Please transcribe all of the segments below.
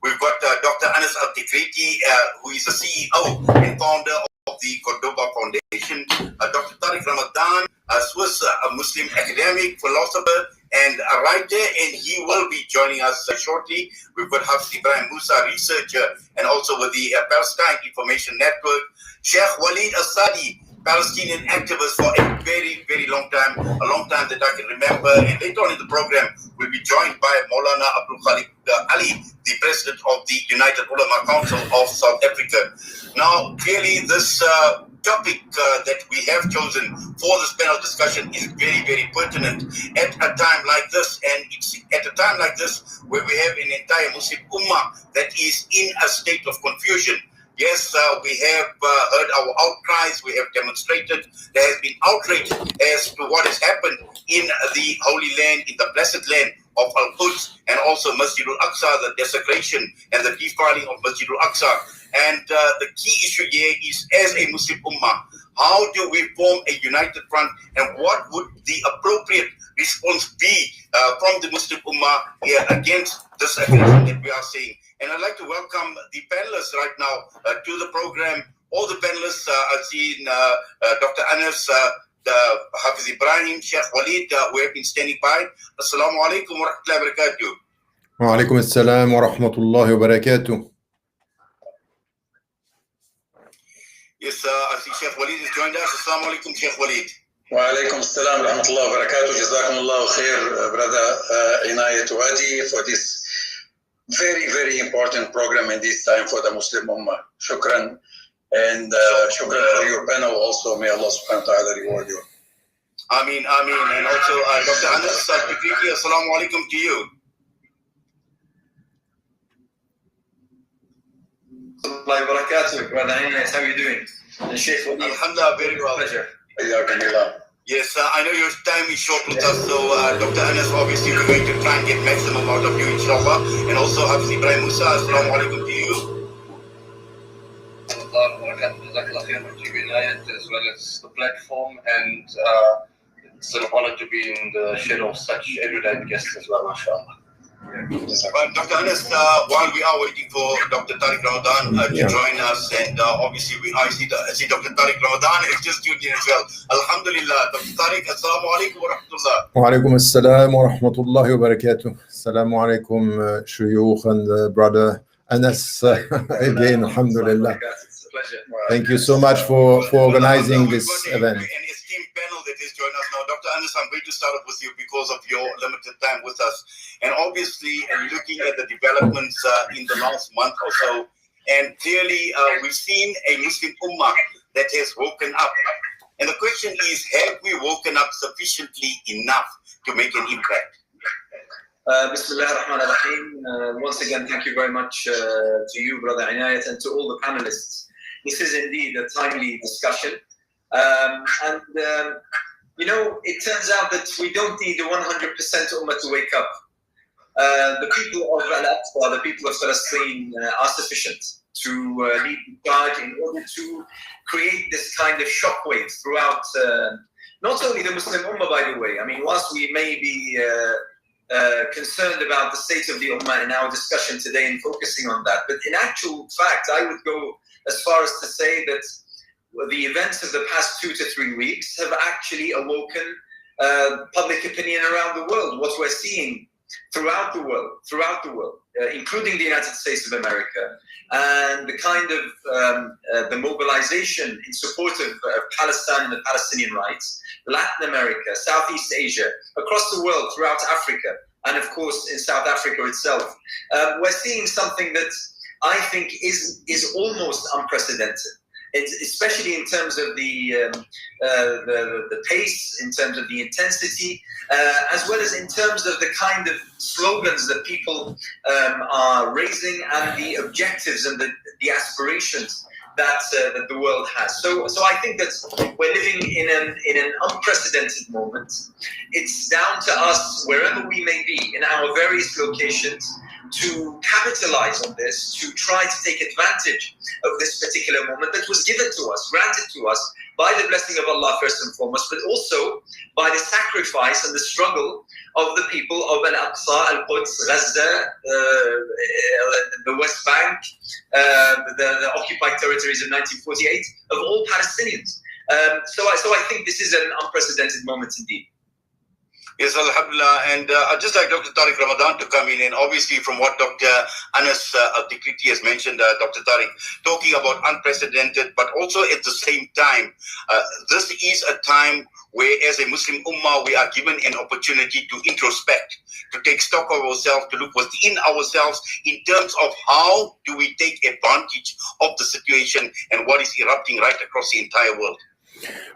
We've got Dr. Anas Al-Tikriti, who is the CEO and founder of the Cordoba Foundation. Dr. Tariq Ramadan, a Swiss Muslim academic, philosopher, and a writer, and he will be joining us shortly. We've got Hafiz Ibrahim Musa, researcher, and also with the Palestine Information Network. Sheikh Walid Asadi, Palestinian activist for a very, very long time, a long time that I can remember. And later on in the program, we'll be joined by Maulana Abdul Khalik Ali, the president of the United Ulama Council of South Africa. Now, clearly, this topic that we have chosen for this panel discussion is very, very pertinent at a time like this. And it's at a time like this where we have an entire Muslim Ummah that is in a state of confusion. Yes, we have heard our outcries, we have demonstrated, there has been outrage as to what has happened in the Holy Land, in the blessed land of Al-Quds, and also Masjid al-Aqsa, the desecration and the defiling of Masjid al-Aqsa. And the key issue here is, as a Muslim Ummah, how do we form a united front, and what would the appropriate response be from the Muslim Ummah here against this aggression that we are seeing? And I'd like to welcome the panelists right now to the program. All the panelists, I've seen Dr. Anas, Hafiz Ibrahim, Sheikh Walid, who have been standing by. Assalamu alaikum wa rahmatullahi wa barakatuh. Wa alaikum assalam wa rahmatullahi wa barakatuh. Yes, I see Sheikh Walid has joined us. Assalamu alaikum, Sheikh Walid. Wa alaikum assalam wa rahmatullahi wa barakatuh. Jazakumullahu khair, brother Inayat Wadi, for this very, very important program in this time for the Muslim Ummah. Shukran. And shukran for your panel also. May Allah subhanahu wa ta'ala reward you. Ameen, ameen. And also Dr. Anas Al-Tikriti, assalamu alaikum to you. Brother Inayat, how are you doing? And Sheikh Walid, alhamdulillah, very well. Pleasure. Yes, I know your time is short with us, so Dr. Anas, obviously we're going to try and get maximum out of you, inshallah. And also Hafiz Ibrahim Musa, assalamu alaikum to you. As well as the platform, and it's an honor to be in the shadow of such erudite guests as well, mashallah. Well, Dr. Anas, while we are waiting for Dr. Tariq Ramadan to join us, and obviously I see Dr. Tariq Ramadan is just tuned in as well. Alhamdulillah. Dr. Tariq, assalamu alaikum wa rahmatullah. Wa alaikum assalam wa rahmatullahi wa barakatuh. Assalamu alaikum, shuyukh and brother Anas. Again, alhamdulillah. It's a pleasure. Thank you so much for organizing this event. An esteemed panel that is joining us now. Dr. Anas, I'm going to start off with you because of your limited time with us. And obviously, looking at the developments in the last month or so, and clearly we've seen a Muslim Ummah that has woken up. And the question is, have we woken up sufficiently enough to make an impact? Bismillah ar-Rahman ar-Rahim. Once again, thank you very much to you, Brother Inayat, and to all the panelists. This is indeed a timely discussion. You know, it turns out that we don't need the 100% Ummah to wake up. The people of Al-Aqsa, the people of Palestine are sufficient to lead the charge in order to create this kind of shockwave throughout not only the Muslim Ummah, by the way. I mean, whilst we may be concerned about the state of the Ummah in our discussion today and focusing on that, but in actual fact, I would go as far as to say that the events of the past 2 to 3 weeks have actually awoken public opinion around the world. What we're seeing throughout the world, including the United States of America, and the kind of the mobilization in support of Palestine and the Palestinian rights, Latin America, Southeast Asia, across the world, throughout Africa, and of course in South Africa itself, we're seeing something that I think is almost unprecedented. Especially in terms of the pace, in terms of the intensity, as well as in terms of the kind of slogans that people are raising and the objectives and the aspirations that the world has. So I think that we're living in an unprecedented moment. It's down to us, wherever we may be, in our various locations, to capitalize on this, to try to take advantage of this particular moment that was given to us, granted to us by the blessing of Allah first and foremost, but also by the sacrifice and the struggle of the people of Al-Aqsa, Al-Quds, Gaza, the West Bank, the occupied territories of 1948, of all Palestinians. So I think this is an unprecedented moment indeed. Yes, Alhamdulillah. And I'd just like Dr. Tariq Ramadan to come in. And obviously, from what Dr. Anas Al-Tikriti has mentioned, Dr. Tariq, talking about unprecedented, but also at the same time, this is a time where, as a Muslim Ummah, we are given an opportunity to introspect, to take stock of ourselves, to look within ourselves in terms of how do we take advantage of the situation and what is erupting right across the entire world.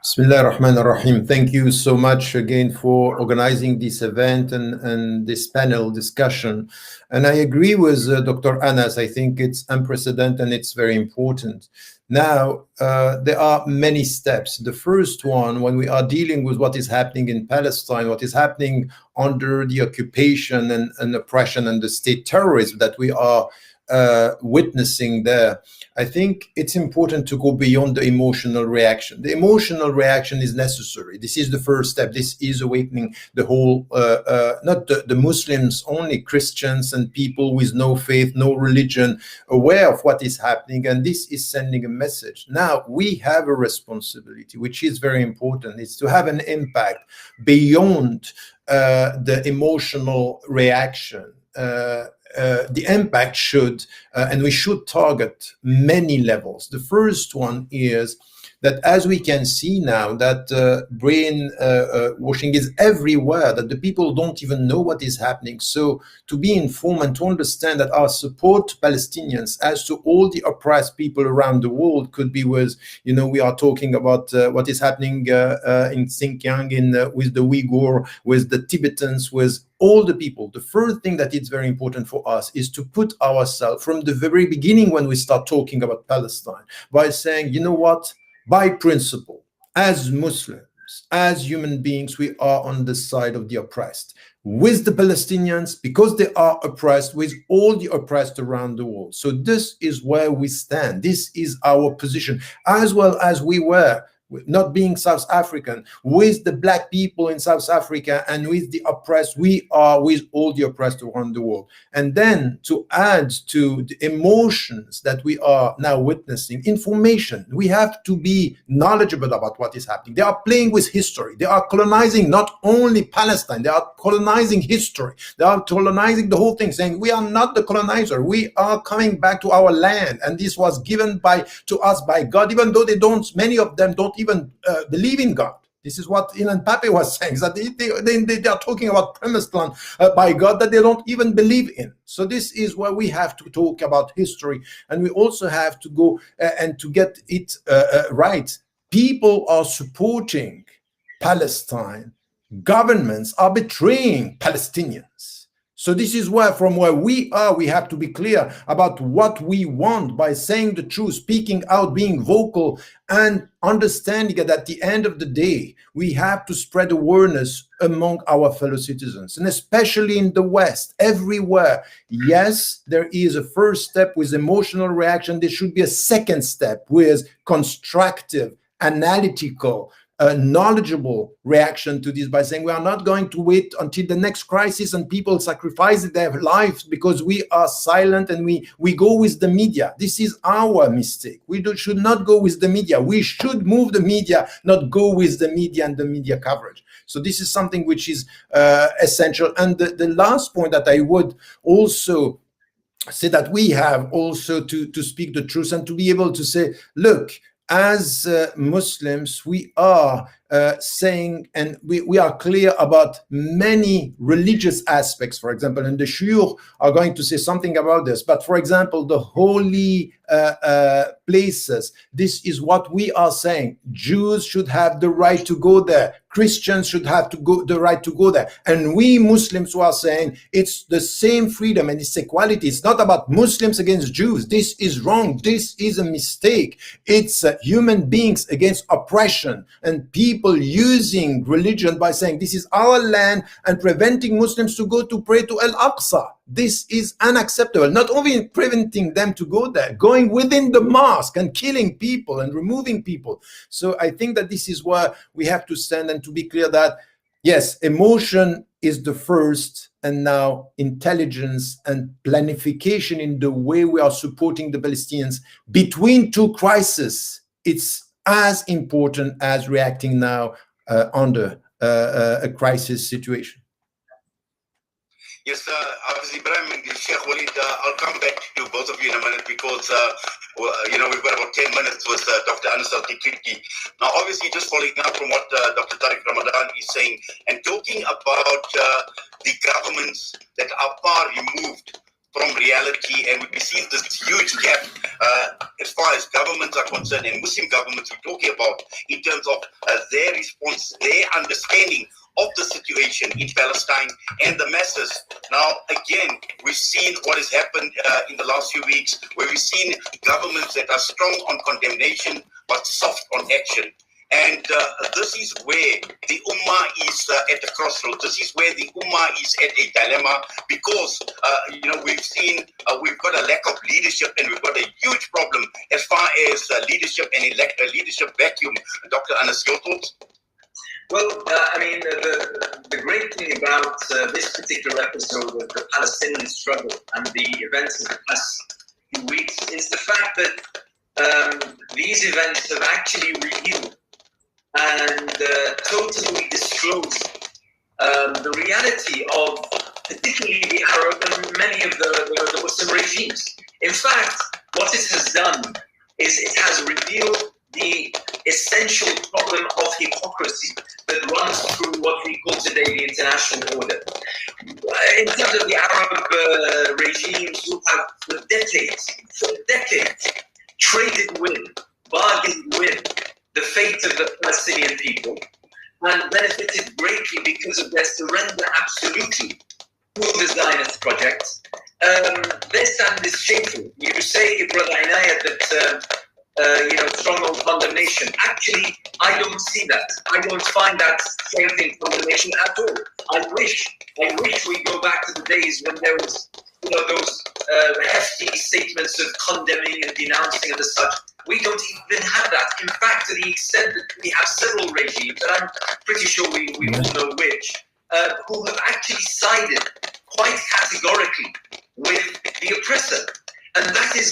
Bismillah ar-Rahman ar-Rahim. Thank you so much again for organizing this event and this panel discussion. And I agree with Dr. Anas. I think it's unprecedented and it's very important. Now, there are many steps. The first one, when we are dealing with what is happening in Palestine, what is happening under the occupation and oppression and the state terrorism that we are witnessing there, I think it's important to go beyond the emotional reaction. The emotional reaction is necessary. This is the first step. This is awakening the whole, not the Muslims only, Christians and people with no faith, no religion, aware of what is happening. And this is sending a message. Now, we have a responsibility, which is very important. It's to have an impact beyond the emotional reaction. The impact should, and we should target many levels. The first one is that, as we can see now, that brain washing is everywhere, that the people don't even know what is happening. So to be informed and to understand that our support to Palestinians as to all the oppressed people around the world could be with, we are talking about what is happening in Xinjiang, with the Uyghur, with the Tibetans, with all the people. The first thing that is very important for us is to put ourselves from the very beginning when we start talking about Palestine by saying, you know what, by principle, as Muslims, as human beings, we are on the side of the oppressed, with the Palestinians, because they are oppressed, with all the oppressed around the world. So this is where we stand. This is our position, as well as we were, not being South African, with the black people in South Africa and with the oppressed, we are with all the oppressed around the world. And then to add to the emotions that we are now witnessing, information. We have to be knowledgeable about what is happening. They are playing with history. They are colonizing not only Palestine, they are colonizing history. They are colonizing the whole thing, saying we are not the colonizer. We are coming back to our land. And this was given to us by God, even though many of them don't even believe in God. This is what Ilan Pape was saying, that they are talking about premised land by God that they don't even believe in. So this is where we have to talk about history, and we also have to go and to get it right. People are supporting Palestine. Governments are betraying Palestinians. So this is where, from where we are, we have to be clear about what we want by saying the truth, speaking out, being vocal, and understanding that at the end of the day, we have to spread awareness among our fellow citizens, and especially in the West, everywhere. Yes, there is a first step with emotional reaction. There should be a second step with constructive, analytical, a knowledgeable reaction to this by saying we are not going to wait until the next crisis and people sacrifice their lives because we are silent and we go with the media. This is our mistake. We should not go with the media. We should move the media, not go with the media and the media coverage. So this is something which is essential. And the last point that I would also say, that we have also to speak the truth and to be able to say, look, as Muslims, we are saying, and we are clear about many religious aspects, for example, and the Shuyukh are going to say something about this. But for example, the holy places, this is what we are saying. Jews should have the right to go there. Christians should have the right to go there. And we Muslims who are saying it's the same freedom and it's equality. It's not about Muslims against Jews. This is wrong. This is a mistake. It's human beings against oppression and people people using religion by saying this is our land and preventing Muslims to go to pray to Al-Aqsa. This is unacceptable. Not only preventing them to go there, going within the mosque and killing people and removing people. So I think that this is where we have to stand and to be clear that, yes, emotion is the first, and now intelligence and planification in the way we are supporting the Palestinians between two crises. It's as important as reacting now under a crisis situation. Yes, obviously, Ibrahim and Sheikh Walid, I'll come back to both of you in a minute because, we've got about 10 minutes with Dr. Anas Al-Tikirki. Now, obviously, just following up from what Dr. Tariq Ramadan is saying and talking about the governments that are far removed from reality, and we see this huge gap as far as governments are concerned, and Muslim governments we're talking about in terms of their response, their understanding of the situation in Palestine and the masses. Now, again, we've seen what has happened in the last few weeks, where we've seen governments that are strong on condemnation but soft on action. And this is where the Ummah is at a crossroads. This is where the Ummah is at a dilemma because, we've seen we've got a lack of leadership and we've got a huge problem as far as leadership and a leadership vacuum. Dr. Anas, your thoughts? Well, the great thing about this particular episode of the Palestinian struggle and the events of the past few weeks is the fact that these events have actually revealed and totally disclosed the reality of particularly the Arab and many of the Muslim regimes. In fact, what it has done is it has revealed the essential problem of hypocrisy that runs through what we call today the international order. In terms of the Arab regimes who have for decades traded with, bargained with the fate of the Palestinian people and benefited greatly because of their surrender absolutely to the Zionist project, their stand is shameful. You say, Brother Inayat, that strong on condemnation. Actually, I don't see that. I don't find that strength in condemnation at all. I wish we go back to the days when there was, those hefty statements of condemning and denouncing and the such. We don't even have that. In fact, to the extent that we have several regimes, and I'm pretty sure we all know which, who have actually sided quite categorically with the oppressor. And that is,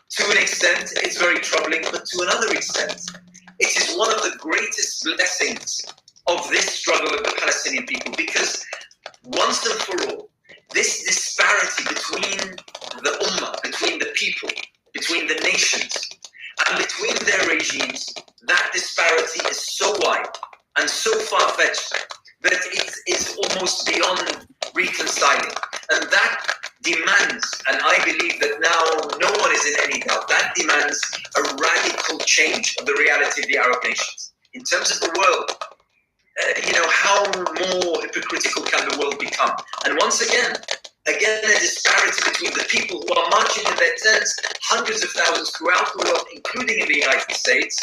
to an extent, it's very troubling, but to another extent, it is one of the greatest blessings of this struggle of the Palestinian people, because once and for all, this disparity between the Ummah, between the people, between the nations, and between their regimes, that disparity is so wide and so far-fetched that it is almost beyond reconciling. And that demands, and I believe that now no one is in any doubt, that demands a radical change of the reality of the Arab nations. In terms of the world, how more hypocritical can the world become? And once again, a disparity between the people who are marching in their tents, hundreds of thousands throughout the world, including in the United States,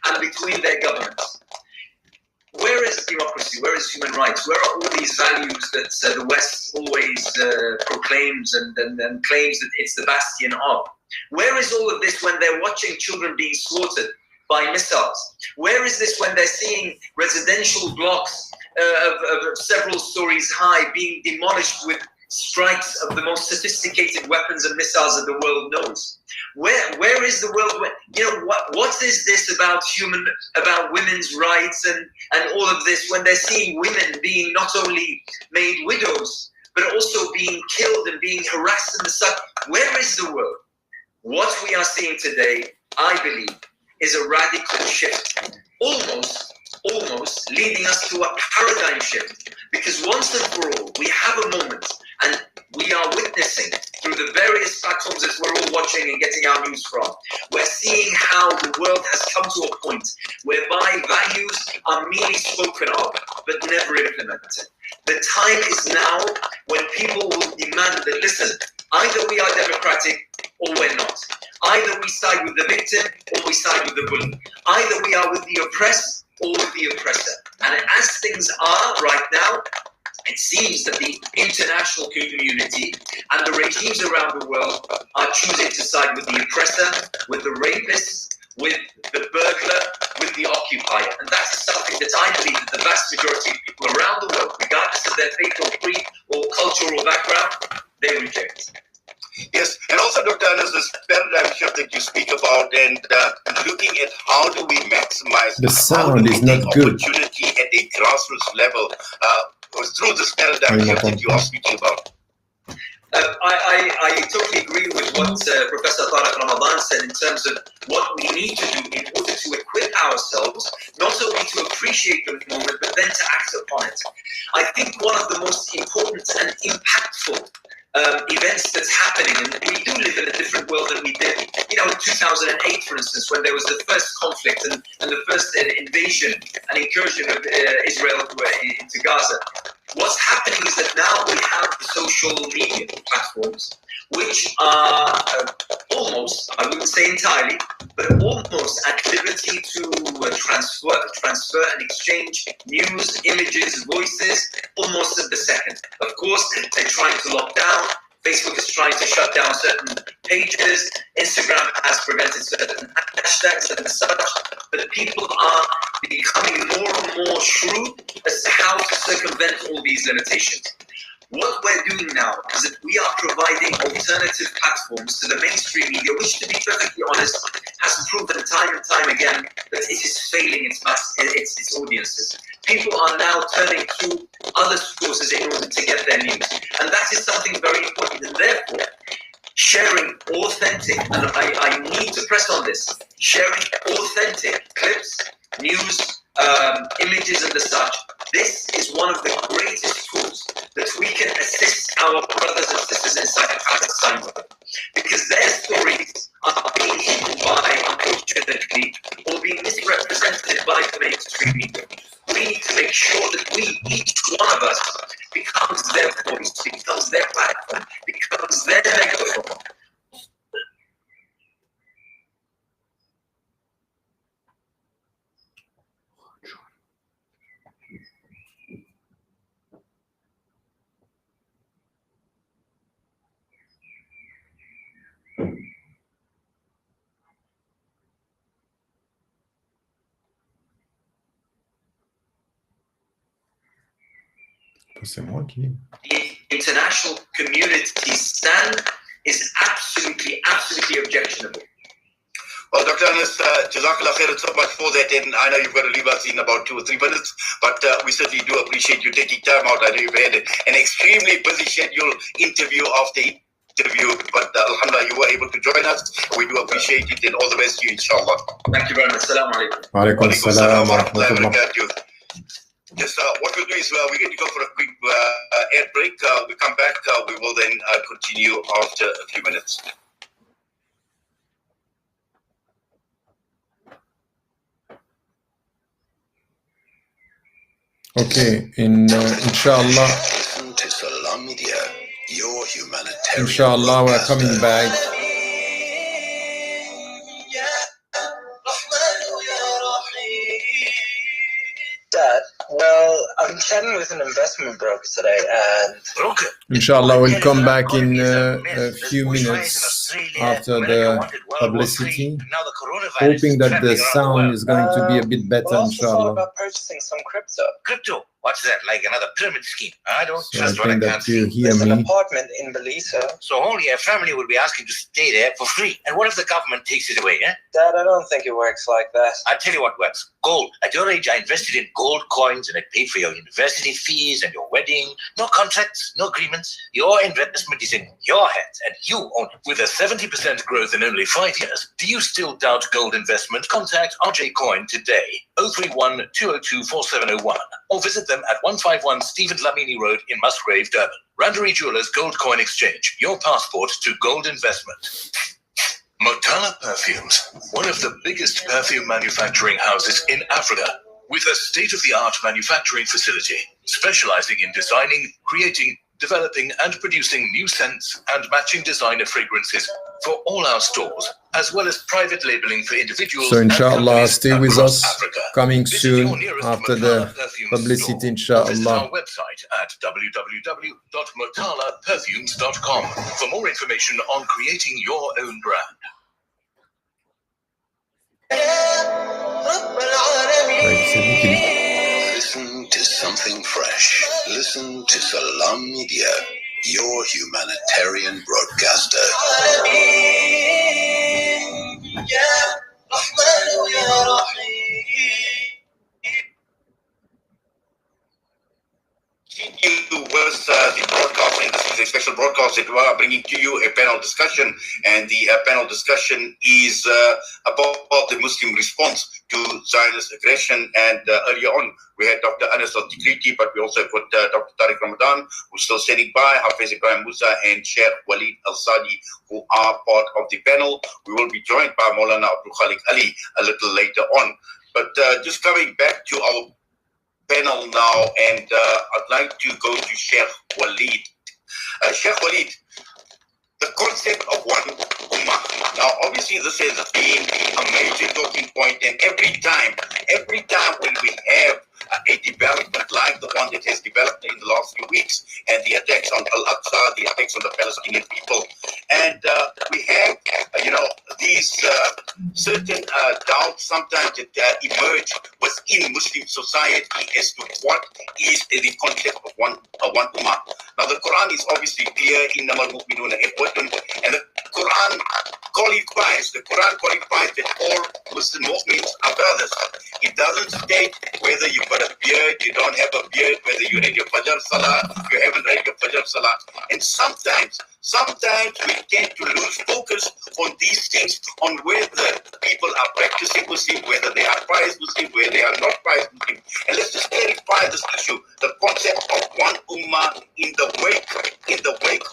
and between their governments. Where is democracy? Where is human rights? Where are all these values that the West always proclaims and claims that it's the bastion of? Where is all of this when they're watching children being slaughtered by missiles? Where is this when they're seeing residential blocks of several stories high being demolished with strikes of the most sophisticated weapons and missiles that the world knows? Where is the world? What is this about women's rights and all of this when they're seeing women being not only made widows but also being killed and being harassed and such? Where is the world? What we are seeing today, I believe, is a radical shift, almost leading us to a paradigm shift. Because once and for all, we have a moment, and we are witnessing through the various platforms that we're all watching and getting our news from, we're seeing how the world has come to a point whereby values are merely spoken of, but never implemented. The time is now when people will demand that, listen, either we are democratic or we're not. Either we side with the victim or we side with the bully. Either we are with the oppressed or with the oppressor. And as things are right now, it seems that the international community and the regimes around the world are choosing to side with the oppressor, with the rapist, with the burglar, with the occupier. And that's something that I believe that the vast majority of people around the world, regardless of their faith or creed or cultural background, they reject. Yes, and also, Dr. Anas, this paradigm shift that you speak about, and looking at how do we maximize the sound is not good opportunity at a grassroots level through this paradigm shift that you are speaking about. I totally agree with what Professor Tariq Ramadan said in terms of what we need to do in order to equip ourselves, not only to appreciate the moment, but then to act upon it. I think one of the most important and impactful events that's happening, and we do live in a different world than we did, in 2008, for instance, when there was the first conflict and the first invasion and incursion of Israel into Gaza. What's happening is that now we have social media platforms, which are almost, I wouldn't say entirely, but almost at liberty to transfer and exchange news, images, voices, almost at the second. Of course, they're trying to lock down. Facebook is trying to shut down certain pages. Instagram has prevented certain hashtags and such. But people are becoming more and more shrewd as to how to circumvent all these limitations. What we're doing now is that we are providing alternative platforms to the mainstream media, which, to be perfectly honest, has proven time and time again that it is failing its audiences. People are now turning to other sources in order to get their news. And that is something very important. And therefore, sharing authentic, and I need to press on this, sharing authentic clips, news, images and the such. This is one of the greatest tools that we can assist our brothers and sisters inside Palestine with, because their stories are being hidden by, unfortunately, or being misrepresented by the mainstream media. We need to make sure that each one of us, becomes their voice, becomes their platform, becomes their megaphone. The international community's stand is absolutely objectionable. Well, Dr. Anas, Jazakallah khair so much for that, and I know you've got to leave us in about 2 or 3 minutes, but we certainly do appreciate you taking time out. I know you've had an extremely busy schedule, interview after interview, but alhamdulillah, you were able to join us. We do appreciate it, and all the best to you, inshallah. Thank you very much. Assalamu alaikum. Wa alaikum assalam wa rahmatullah. Yes, what we'll do is we're going to go for a quick air break. We come back, we will then continue after a few minutes. Okay, inshallah. Listen to Salam Media, your humanitarian. Inshallah, we're coming back. Dad, well, I'm chatting with an investment broker today, and Inshallah, we'll come back in a few minutes after the publicity, hoping that the sound is going to be a bit better, I also thought inshallah. about purchasing some crypto. Crypto? What's that? Like another pyramid scheme? I don't So I trust what I think can't that you see. hear There's an me. apartment in Belize. So only a family would be asking to stay there for free. And what if the government takes it away, eh? Dad, I don't think it works like that. I'll tell you what works. Gold. At your age, I invested in gold coins and it paid for your university fees and your wedding. No contracts, no agreements. Your investment is in your hands and you own it. With a 70% growth in only 5 years, do you still doubt gold investment? Contact RJ Coin today. 031 202 4701 or visit them at 151 Stephen Lamini Road in Musgrave, Durban. Randery Jewelers Gold Coin Exchange, your passport to gold investment. Motala Perfumes, one of the biggest perfume manufacturing houses in Africa, with a state-of-the-art manufacturing facility, specializing in designing, creating, developing and producing new scents and matching designer fragrances for all our stores. as well as private labeling for individuals. So inshallah, stay with us. Africa. Coming Visit soon after the publicity, store. inshallah. Visit our website at www.motalaperfumes.com for more information on creating your own brand. Listen to something fresh. Listen to Salam Media, your humanitarian broadcaster. With the broadcasting, this is a special broadcast that we are bringing to you a panel discussion, and the panel discussion is about the Muslim response to Zionist aggression. And earlier on, we had Dr. Anas Al-Tikriti, but we also got Dr. Tariq Ramadan, who's still standing by, Hafiz Ibrahim Musa, and Sheikh Walid Al-Sadi, who are part of the panel. We will be joined by Maulana Abdul Khalik Ali a little later on. But just coming back to our panel now, and I'd like to go to Sheikh Walid. Sheikh Walid, the concept of one ummah. Now, obviously, this has been a major talking point, and every time when we have a development like the one that has developed in the last few weeks, and the attacks on Al-Aqsa, the attacks on the Palestinian people, and we have, these certain doubts sometimes that emerge within Muslim society as to what is the concept of one ummah. Now, the Quran is obviously clear, innamal mu'minuna ikhwatun, and the Quran qualifies that all Muslim mu'mins are brothers. It doesn't state whether you've got a beard, you don't have a beard, whether you read your Fajr Salah, you haven't read your Fajr Salah. And sometimes we tend to lose focus on these things, on whether people are practicing Muslim, whether they are pious Muslim, whether they are not pious Muslim. And let's just clarify this issue, the concept of one ummah in the wake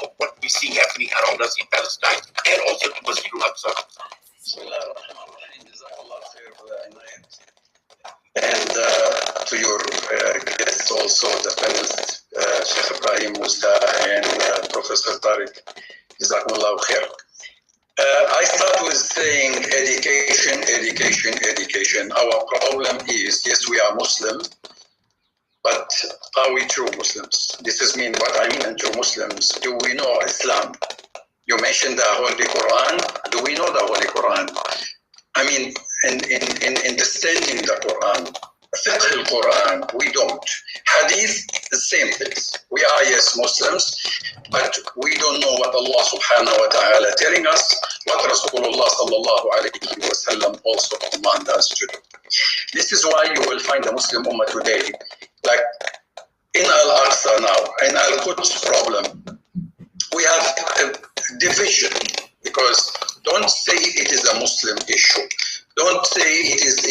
of what we see happening around us in Palestine and also to Masjid al-Aqsa. And to your guests also, the panelists, Sheikh Ibrahim Musa and Professor Tariq, Jazakumullahu khair. I start with saying education. Our problem is, yes, we are Muslim, but are we true Muslims? This is what I mean true Muslims. Do we know Islam? You mentioned the Holy Quran. Do we know the Holy Quran? I mean, in understanding the Quran, fiqh al-Quran, we don't. Hadith, the same things. We are, yes, Muslims, but we don't know what Allah subhanahu wa ta'ala telling us, what Rasulullah sallallahu alayhi wa sallam also command us to do. This is why you will find the Muslim Ummah today, like in Al-Aqsa now, in Al-Quds problem, we have a division, because don't say it is a Muslim issue. Don't say it is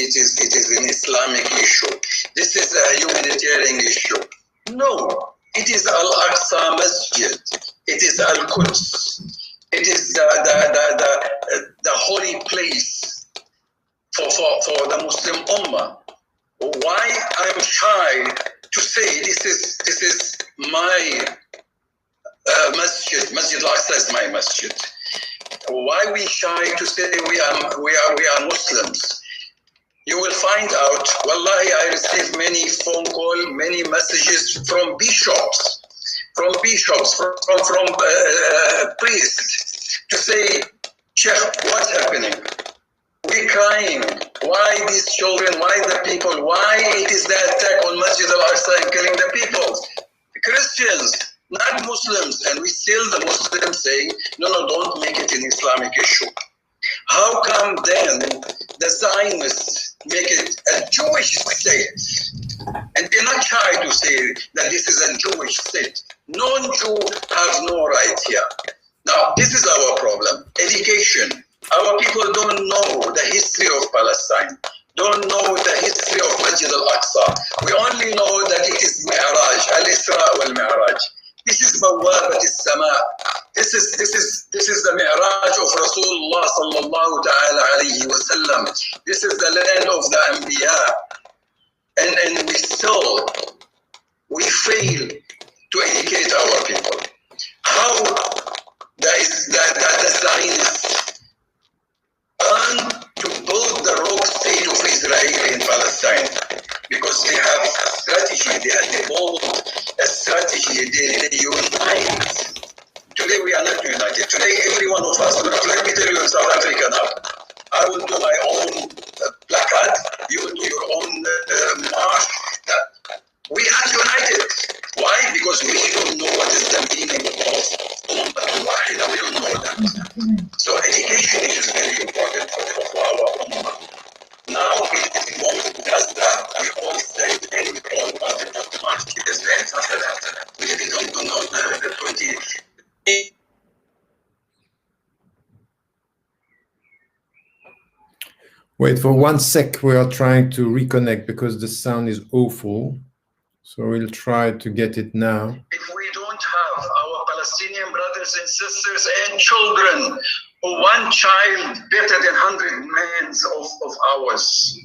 an Islamic issue. This is a humanitarian issue. No, it is Al-Aqsa Masjid. It is Al-Quds. It is the holy place for the Muslim Ummah. Why I'm shy to say this is my masjid. Masjid Al-Aqsa is my masjid. Why we shy to say we are Muslims? You will find out. Wallahi, I received many phone calls, many messages from bishops, from priests to say, Sheikh, what's happening? We're crying. Why these children? Why the people? Why it is the attack on Masjid Al-Aqsa and killing the people? The Christians, not Muslims. And we still the Muslims saying, no, don't make it an Islamic issue. How come then the Zionists make it a Jewish state? And they're not shy to say that this is a Jewish state. Non-Jew have no right here. Now, this is our problem. Education. Our people don't know the history of Palestine, don't know the history of Masjid Al-Aqsa. We only know that it is Mi'raj, Al-Isra wal-Mi'raj. This is Bawabat al-Sama. This is the Mi'raj of Rasulullah sallallahu ta'ala alayhi wa sallam. This is the land of the Anbiya. And we fail to educate our people. How the Zionists and to build the rogue state of Israel in Palestine, because they have a strategy, they have developed a strategy, they unite. Today we are not united. Today every one of us, let me tell you in South Africa now, I will do my own placard, you will do your own march. We are united. Why? Because we don't know what is the meaning of Ummah. We don't know that. So education is very important for our Ummah. Now we want just that. We all say and we all want to march to the steps after that. We don't know the 20. Wait for 1 sec. We are trying to reconnect because the sound is awful. So we'll try to get it now. If we don't have our Palestinian brothers and sisters and children, one child better than 100 men of ours,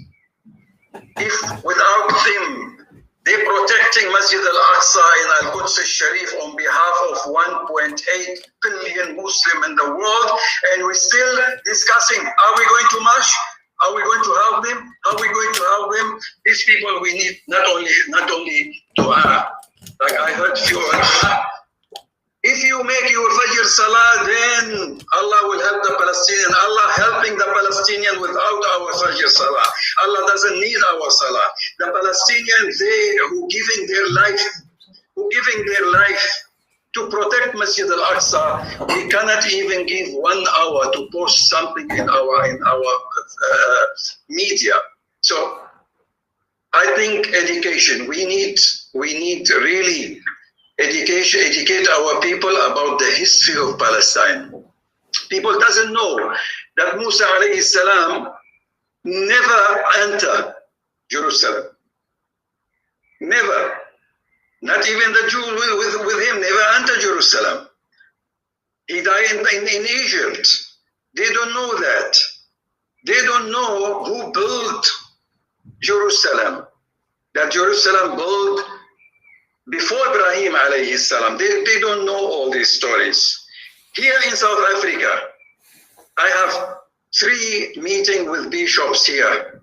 if without them, they're protecting Masjid al-Aqsa in Al-Quds al-Sharif on behalf of 1.8 billion Muslims in the world, and we're still discussing, are we going to march? Are we going to help them? How are we going to help them? These people we need not only dua. Like I heard few. If you make your Fajr Salah, then Allah will help the Palestinian. Allah helping the Palestinian without our Fajr Salah. Allah doesn't need our Salah. The Palestinians, they who giving their life to protect Masjid al-Aqsa, we cannot even give 1 hour to post something in our media. So I think education. We need really educate our people about the history of Palestine. People doesn't know that Musa alayhi salam never entered Jerusalem. Never. Not even the Jews with him never entered Jerusalem. He died in Egypt. They don't know that. They don't know who built Jerusalem. That Jerusalem built before Ibrahim alayhi salam. They don't know all these stories. Here in South Africa, I have 3 meetings with bishops here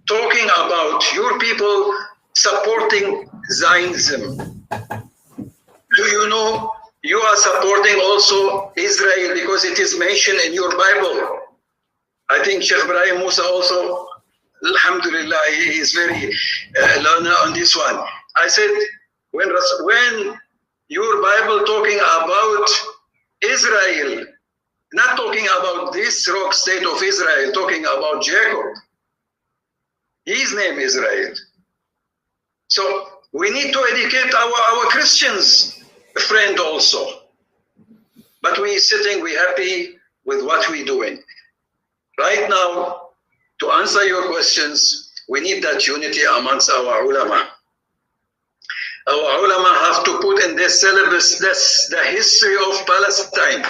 talking about your people supporting Zionism. Do you know you are supporting also Israel because it is mentioned in your Bible? I think Sheikh Ibrahim Musa also, alhamdulillah, he is very learner on this one. I said, when your Bible talking about Israel, not talking about this rock state of Israel, talking about Jacob, his name is Israel. So we need to educate our Christians friend also. But we sitting, we happy with what we're doing. Right now, to answer your questions, we need that unity amongst our ulama. Our ulama have to put in their syllabus the history of Palestine.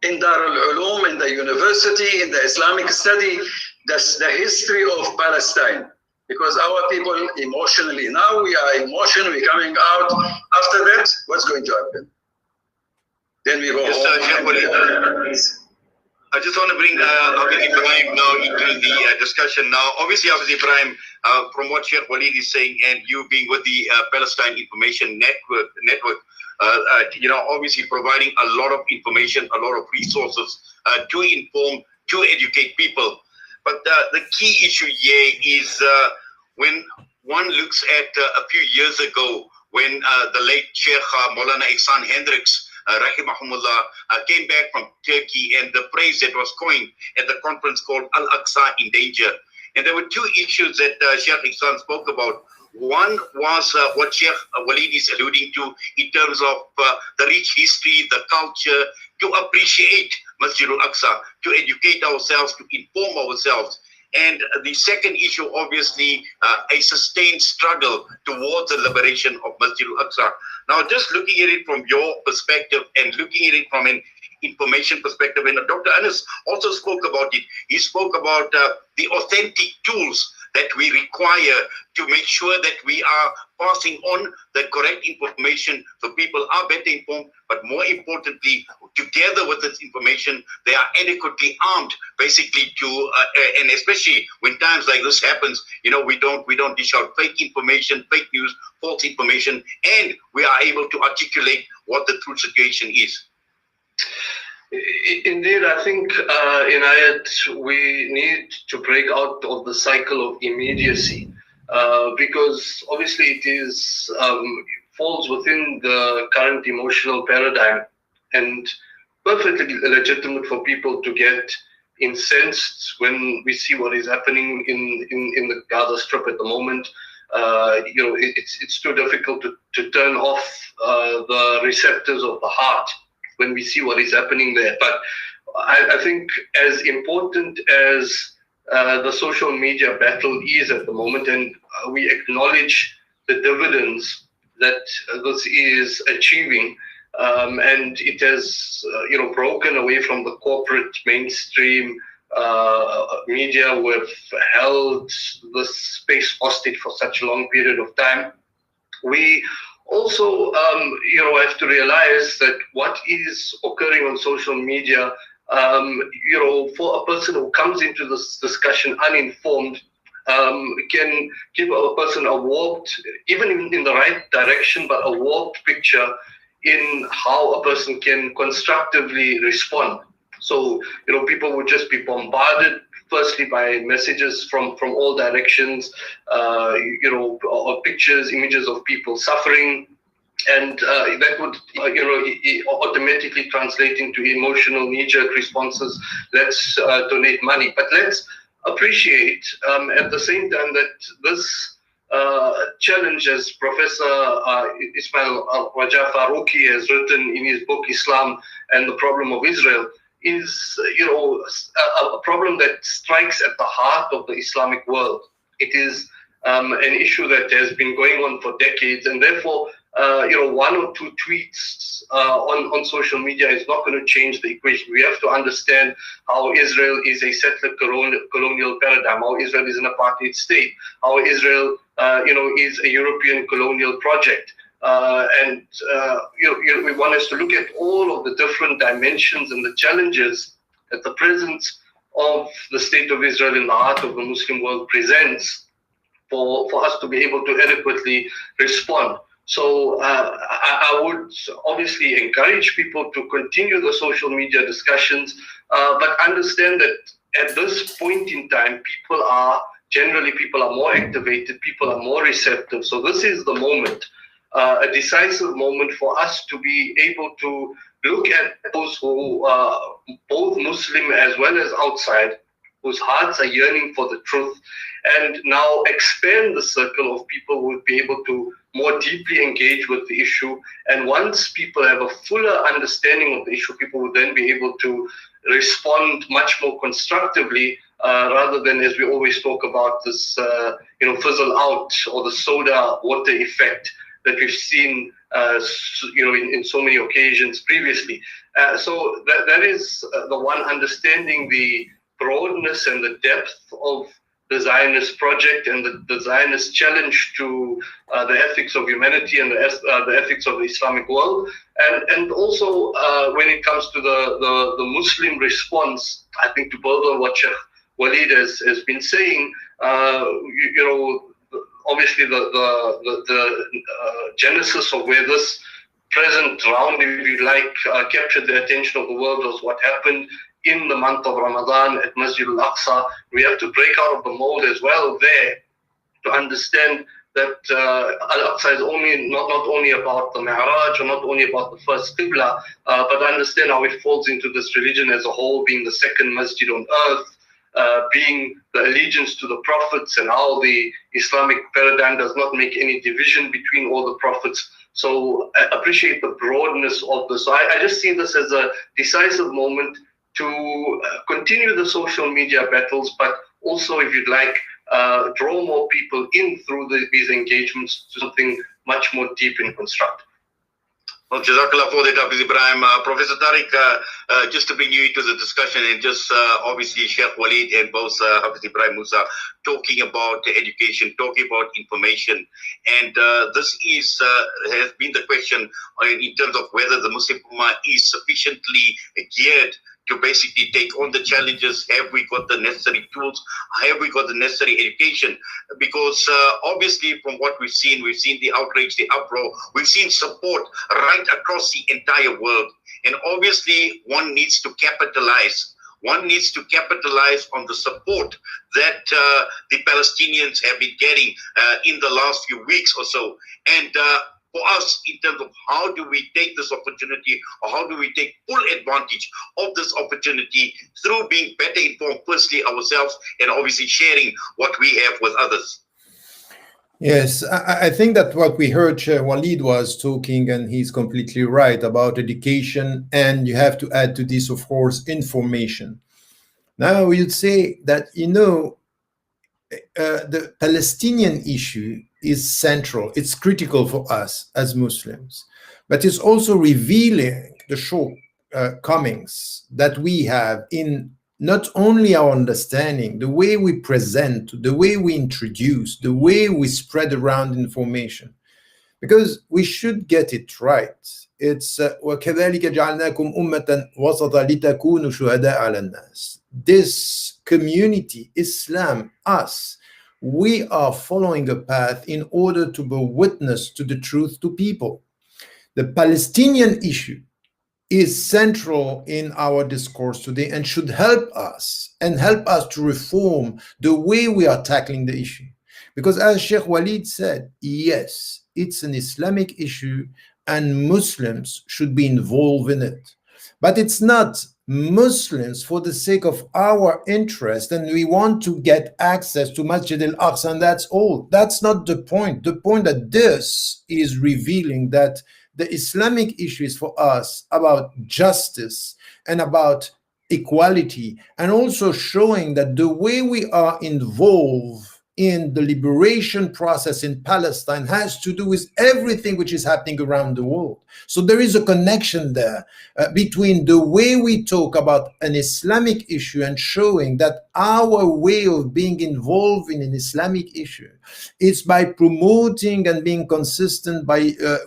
In Darul Uloom, in the university, in the Islamic study, that's the history of Palestine. Because our people emotionally, now we are emotional, we're coming out. After that, what's going to happen? Then we go home. I just want to bring Ibrahim now into the discussion now. Obviously, Ibrahim, from what Sheikh Walid is saying, and you being with the Palestine Information Network, obviously providing a lot of information, a lot of resources to inform, to educate people. But the key issue here is when one looks at a few years ago, when the late Sheikh Maulana Ihsan Hendricks, rahimahumullah, came back from Turkey, and the phrase that was coined at the conference called Al-Aqsa in Danger. And there were 2 issues that Sheikh Ihsan spoke about. One was what Sheikh Walid is alluding to in terms of the rich history, the culture, to appreciate Masjid al-Aqsa, to educate ourselves, to inform ourselves. And the second issue, obviously, a sustained struggle towards the liberation of Masjid al-Aqsa. Now, just looking at it from your perspective and looking at it from an information perspective, and Dr. Anas also spoke about it. He spoke about the authentic tools that we require to make sure that we are passing on the correct information so people are better informed, but more importantly, together with this information, they are adequately armed, basically to, and especially when times like this happens, we don't dish out fake information, fake news, false information, and we are able to articulate what the true situation is. Indeed, I think, Inayat, we need to break out of the cycle of immediacy because obviously it is falls within the current emotional paradigm and perfectly legitimate for people to get incensed when we see what is happening in the Gaza Strip at the moment. It's too difficult to turn off the receptors of the heart when we see what is happening there. But I think as important as the social media battle is at the moment, and we acknowledge the dividends that this is achieving, and it has broken away from the corporate mainstream media who have held this space hostage for such a long period of time. We also have to realize that what is occurring on social media, for a person who comes into this discussion uninformed, can give a person a warped, even in the right direction, but a warped picture in how a person can constructively respond. So, people would just be bombarded firstly by messages from all directions, or pictures, images of people suffering, and that would automatically translate into emotional knee-jerk responses. Let's donate money, but let's appreciate at the same time that this challenge, as Professor Ismail Raja Faruqi has written in his book Islam and the Problem of Israel, is a problem that strikes at the heart of the Islamic world. It is an issue that has been going on for decades, and therefore one or two tweets on social media is not going to change the equation. We have to understand how Israel is a settler colonial paradigm, how Israel is an apartheid state, how Israel is a European colonial project. We want us to look at all of the different dimensions and the challenges that the presence of the state of Israel in the heart of the Muslim world presents for us to be able to adequately respond. So I would obviously encourage people to continue the social media discussions, but understand that at this point in time, people are more activated, people are more receptive. So this is the moment, a decisive moment for us to be able to look at those who are both Muslim as well as outside, whose hearts are yearning for the truth, and now expand the circle of people who would be able to more deeply engage with the issue. And once people have a fuller understanding of the issue, people would then be able to respond much more constructively, rather than, as we always talk about, this fizzle out or the soda water effect that we've seen in so many occasions previously. So that is the one, understanding the broadness and the depth of the Zionist project and the Zionist challenge to the ethics of humanity and the ethics of the Islamic world, and also when it comes to the Muslim response, I think, to build on what Sheikh Walid has been saying, obviously the genesis of where this present round, if you like, captured the attention of the world was what happened in the month of Ramadan at Masjid al-Aqsa. We have to break out of the mold as well there to understand that Al-Aqsa is not only about the Mi'raj, or not only about the first Qibla, but understand how it falls into this religion as a whole, being the second masjid on earth, being the allegiance to the prophets, and how the Islamic paradigm does not make any division between all the prophets. So I appreciate the broadness of this. So I just see this as a decisive moment to continue the social media battles, but also, if you'd like, draw more people in through these engagements to something much more deep and constructive. Well, Jazakallah for that, Hafiz Ibrahim. Professor Tariq, just to bring you into the discussion and just obviously Sheikh Walid and both Hafiz Ibrahim Musa talking about education, talking about information. And this is has been the question in terms of whether the Muslim Ummah is sufficiently geared to basically take on the challenges. Have we got the necessary tools? Have we got the necessary education? Because obviously from what we've seen the outrage, the uproar, we've seen support right across the entire world. And obviously one needs to capitalize. One needs to capitalize on the support that the Palestinians have been getting in the last few weeks or so. And for us, in terms of how do we take this opportunity, or how do we take full advantage of this opportunity through being better informed, firstly ourselves, and obviously sharing what we have with others. Yes, I think that what we heard Walid was talking, and he's completely right about education, and you have to add to this, of course, information. Now, you'd say that, the Palestinian issue is central. It's critical for us as Muslims, but it's also revealing the shortcomings that we have in not only our understanding, the way we present, the way we introduce, the way we spread around information, because we should get it right. It's وَكَذَلِكَ جَعَلْنَاكُمْ أُمَّةً وَسَطًا لِتَكُونُوا شُهَدَاءَ عَلَى النَّاسِ. This community, Islam, us, we are following a path in order to bear witness to the truth to people. The Palestinian issue is central in our discourse today and should help us to reform the way we are tackling the issue. Because as Sheikh Walid said, yes, it's an Islamic issue and Muslims should be involved in it. But it's not Muslims for the sake of our interest and we want to get access to Masjid al-Aqsa and that's all. That's not the point. The point that this is revealing that the Islamic issue is for us about justice and about equality, and also showing that the way we are involved in the liberation process in Palestine has to do with everything which is happening around the world. So there is a connection there between the way we talk about an Islamic issue and showing that our way of being involved in an Islamic issue is by promoting and being consistent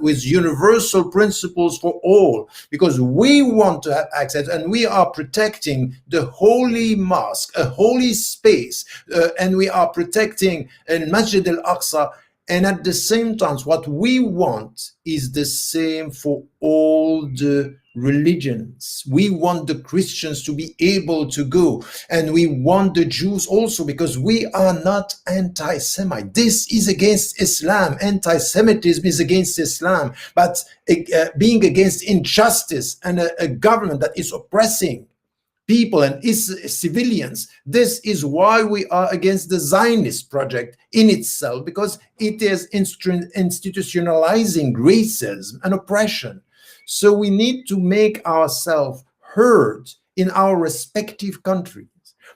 with universal principles for all, because we want to have access and we are protecting the holy mosque, a holy space, and we are protecting Masjid al-Aqsa. And at the same time, what we want is the same for all the religions. We want the Christians to be able to go, and we want the Jews also, because we are not anti-Semite. This is against Islam. Anti-Semitism is against Islam, but being against injustice and a government that is oppressing people and civilians. This is why we are against the Zionist project in itself, because it is institutionalizing racism and oppression. So we need to make ourselves heard in our respective countries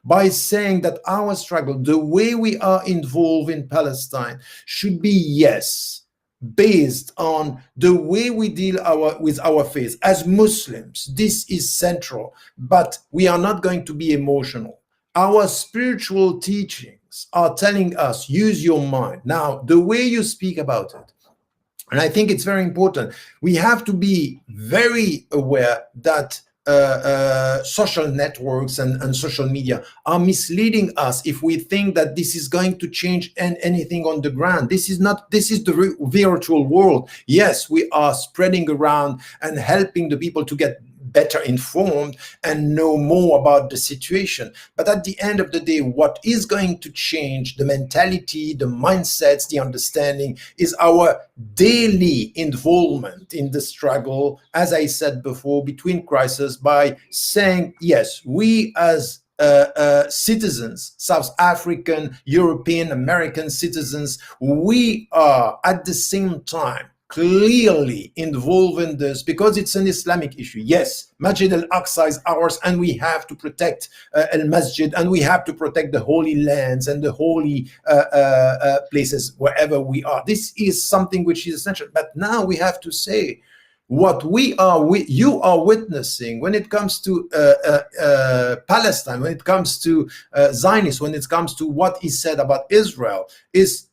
by saying that our struggle, the way we are involved in Palestine, should be, yes, based on the way we deal with our faith as Muslims. This is central, but we are not going to be emotional. Our spiritual teachings are telling us, use your mind. Now, the way you speak about it, and I think it's very important, we have to be very aware that social networks and social media are misleading us if we think that this is going to change anything on the ground. This is not, this is the virtual world. Yes, we are spreading around and helping the people to get better informed and know more about the situation. But at the end of the day, what is going to change the mentality, the mindsets, the understanding is our daily involvement in the struggle, as I said before, between crises, by saying, yes, we as citizens, South African, European, American citizens, we are at the same time clearly involved in this because it's an Islamic issue. Yes, Masjid al-Aqsa is ours and we have to protect al-Masjid, and we have to protect the holy lands and the holy places wherever we are. This is something which is essential. But now we have to say what you are witnessing when it comes to Palestine, when it comes to Zionists, when it comes to what is said about Israel, is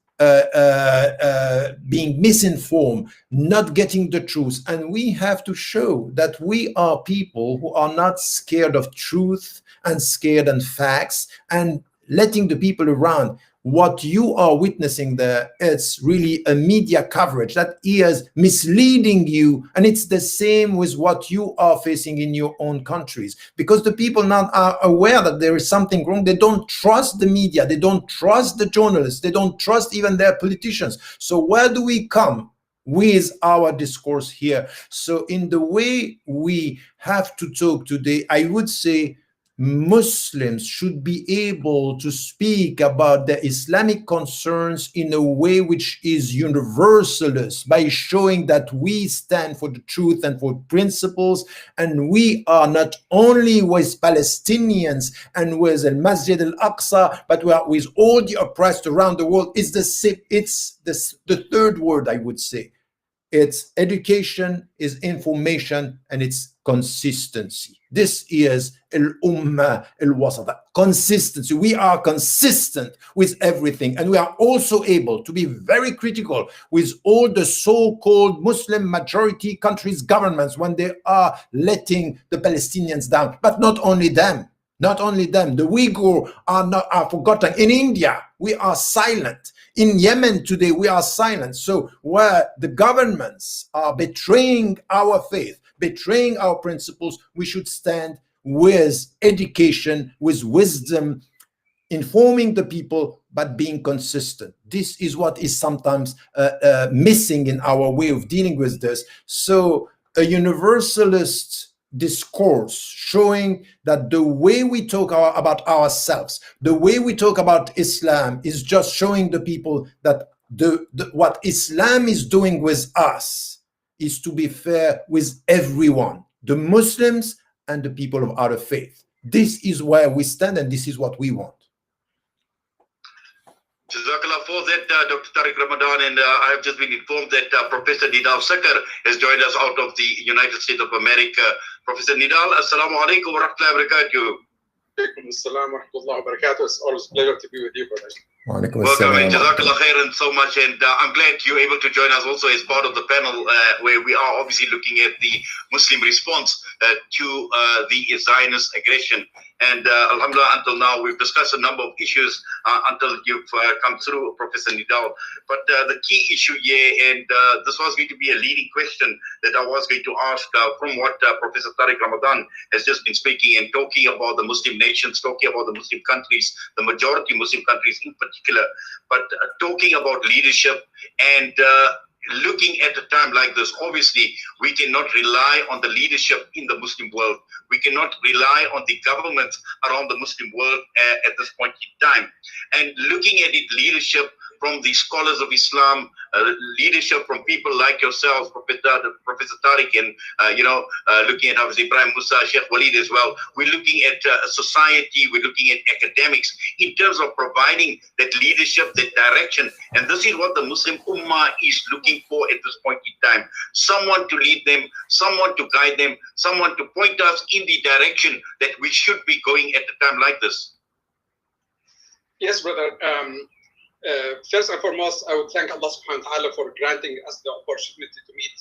being misinformed, not getting the truth. And we have to show that we are people who are not scared of truth and scared of facts, and letting the people around. What you are witnessing there, it's really a media coverage that is misleading you. And it's the same with what you are facing in your own countries, because the people now are aware that there is something wrong. They don't trust the media. They don't trust the journalists. They don't trust even their politicians. So where do we come with our discourse here? So in the way we have to talk today, I would say Muslims should be able to speak about the Islamic concerns in a way which is universalist, by showing that we stand for the truth and for principles, and we are not only with Palestinians and with Al Masjid Al Aqsa, but we are with all the oppressed around the world. It's the third word, I would say. It's education, is information, and it's consistency. This is al-ummah al-wasata, consistency. We are consistent with everything, and we are also able to be very critical with all the so-called Muslim majority countries' governments when they are letting the Palestinians down. But not only them. Not only them, the Uyghur are forgotten. In India, we are silent. In Yemen today, we are silent. So where the governments are betraying our faith, betraying our principles, we should stand with education, with wisdom, informing the people, but being consistent. This is what is sometimes missing in our way of dealing with this. So a universalist discourse showing that the way we talk about ourselves, the way we talk about Islam, is just showing the people that what Islam is doing with us is to be fair with everyone, the Muslims and the people of other faith. This is where we stand, and this is what we want. Jazakallah for that, Dr. Tariq Ramadan, and I have just been informed that Professor Nidal Sakar has joined us out of the United States of America. Professor Nidal, Assalamu alaikum wa rahmatullahi wa barakatuh. Alaikum assalam wa rahmatullahi wa barakatuh. It's always a pleasure to be with you, brother. Welcome, and Jazakallah khairan so much, and I'm glad you're able to join us also as part of the panel where we are obviously looking at the Muslim response to the Zionist aggression. And alhamdulillah, until now, we've discussed a number of issues until you've come through, Professor Nidal. But the key issue here, and this was going to be a leading question that I was going to ask from what Professor Tariq Ramadan has just been speaking and talking about the Muslim nations, talking about the Muslim countries, the majority Muslim countries in particular, but talking about leadership and looking at a time like this. Obviously, we cannot rely on the leadership in the Muslim world. We cannot rely on the governments around the Muslim world at this point in time. And looking at it, leadership from the scholars of Islam, leadership from people like yourselves, Professor Tariq, and looking at obviously Ibrahim Musa, Sheikh Walid as well. We're looking at society, we're looking at academics in terms of providing that leadership, that direction. And this is what the Muslim Ummah is looking for at this point in time. Someone to lead them, someone to guide them, someone to point us in the direction that we should be going at a time like this. Yes, brother. First and foremost, I would thank Allah subhanahu wa ta'ala for granting us the opportunity to meet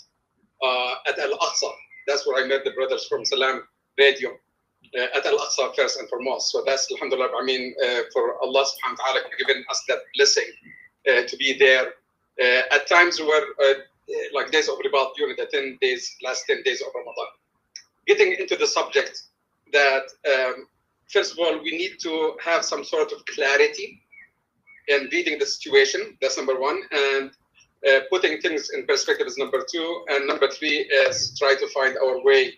at Al-Aqsa. That's where I met the brothers from Salam Radio at Al-Aqsa first and foremost. So that's alhamdulillah, I mean, for Allah subhanahu wa ta'ala giving us that blessing to be there at times where like days of Ribat during the last 10 days of Ramadan. Getting into the subject that first of all, we need to have some sort of clarity in reading the situation. That's number one. And putting things in perspective is number two. And number three is try to find our way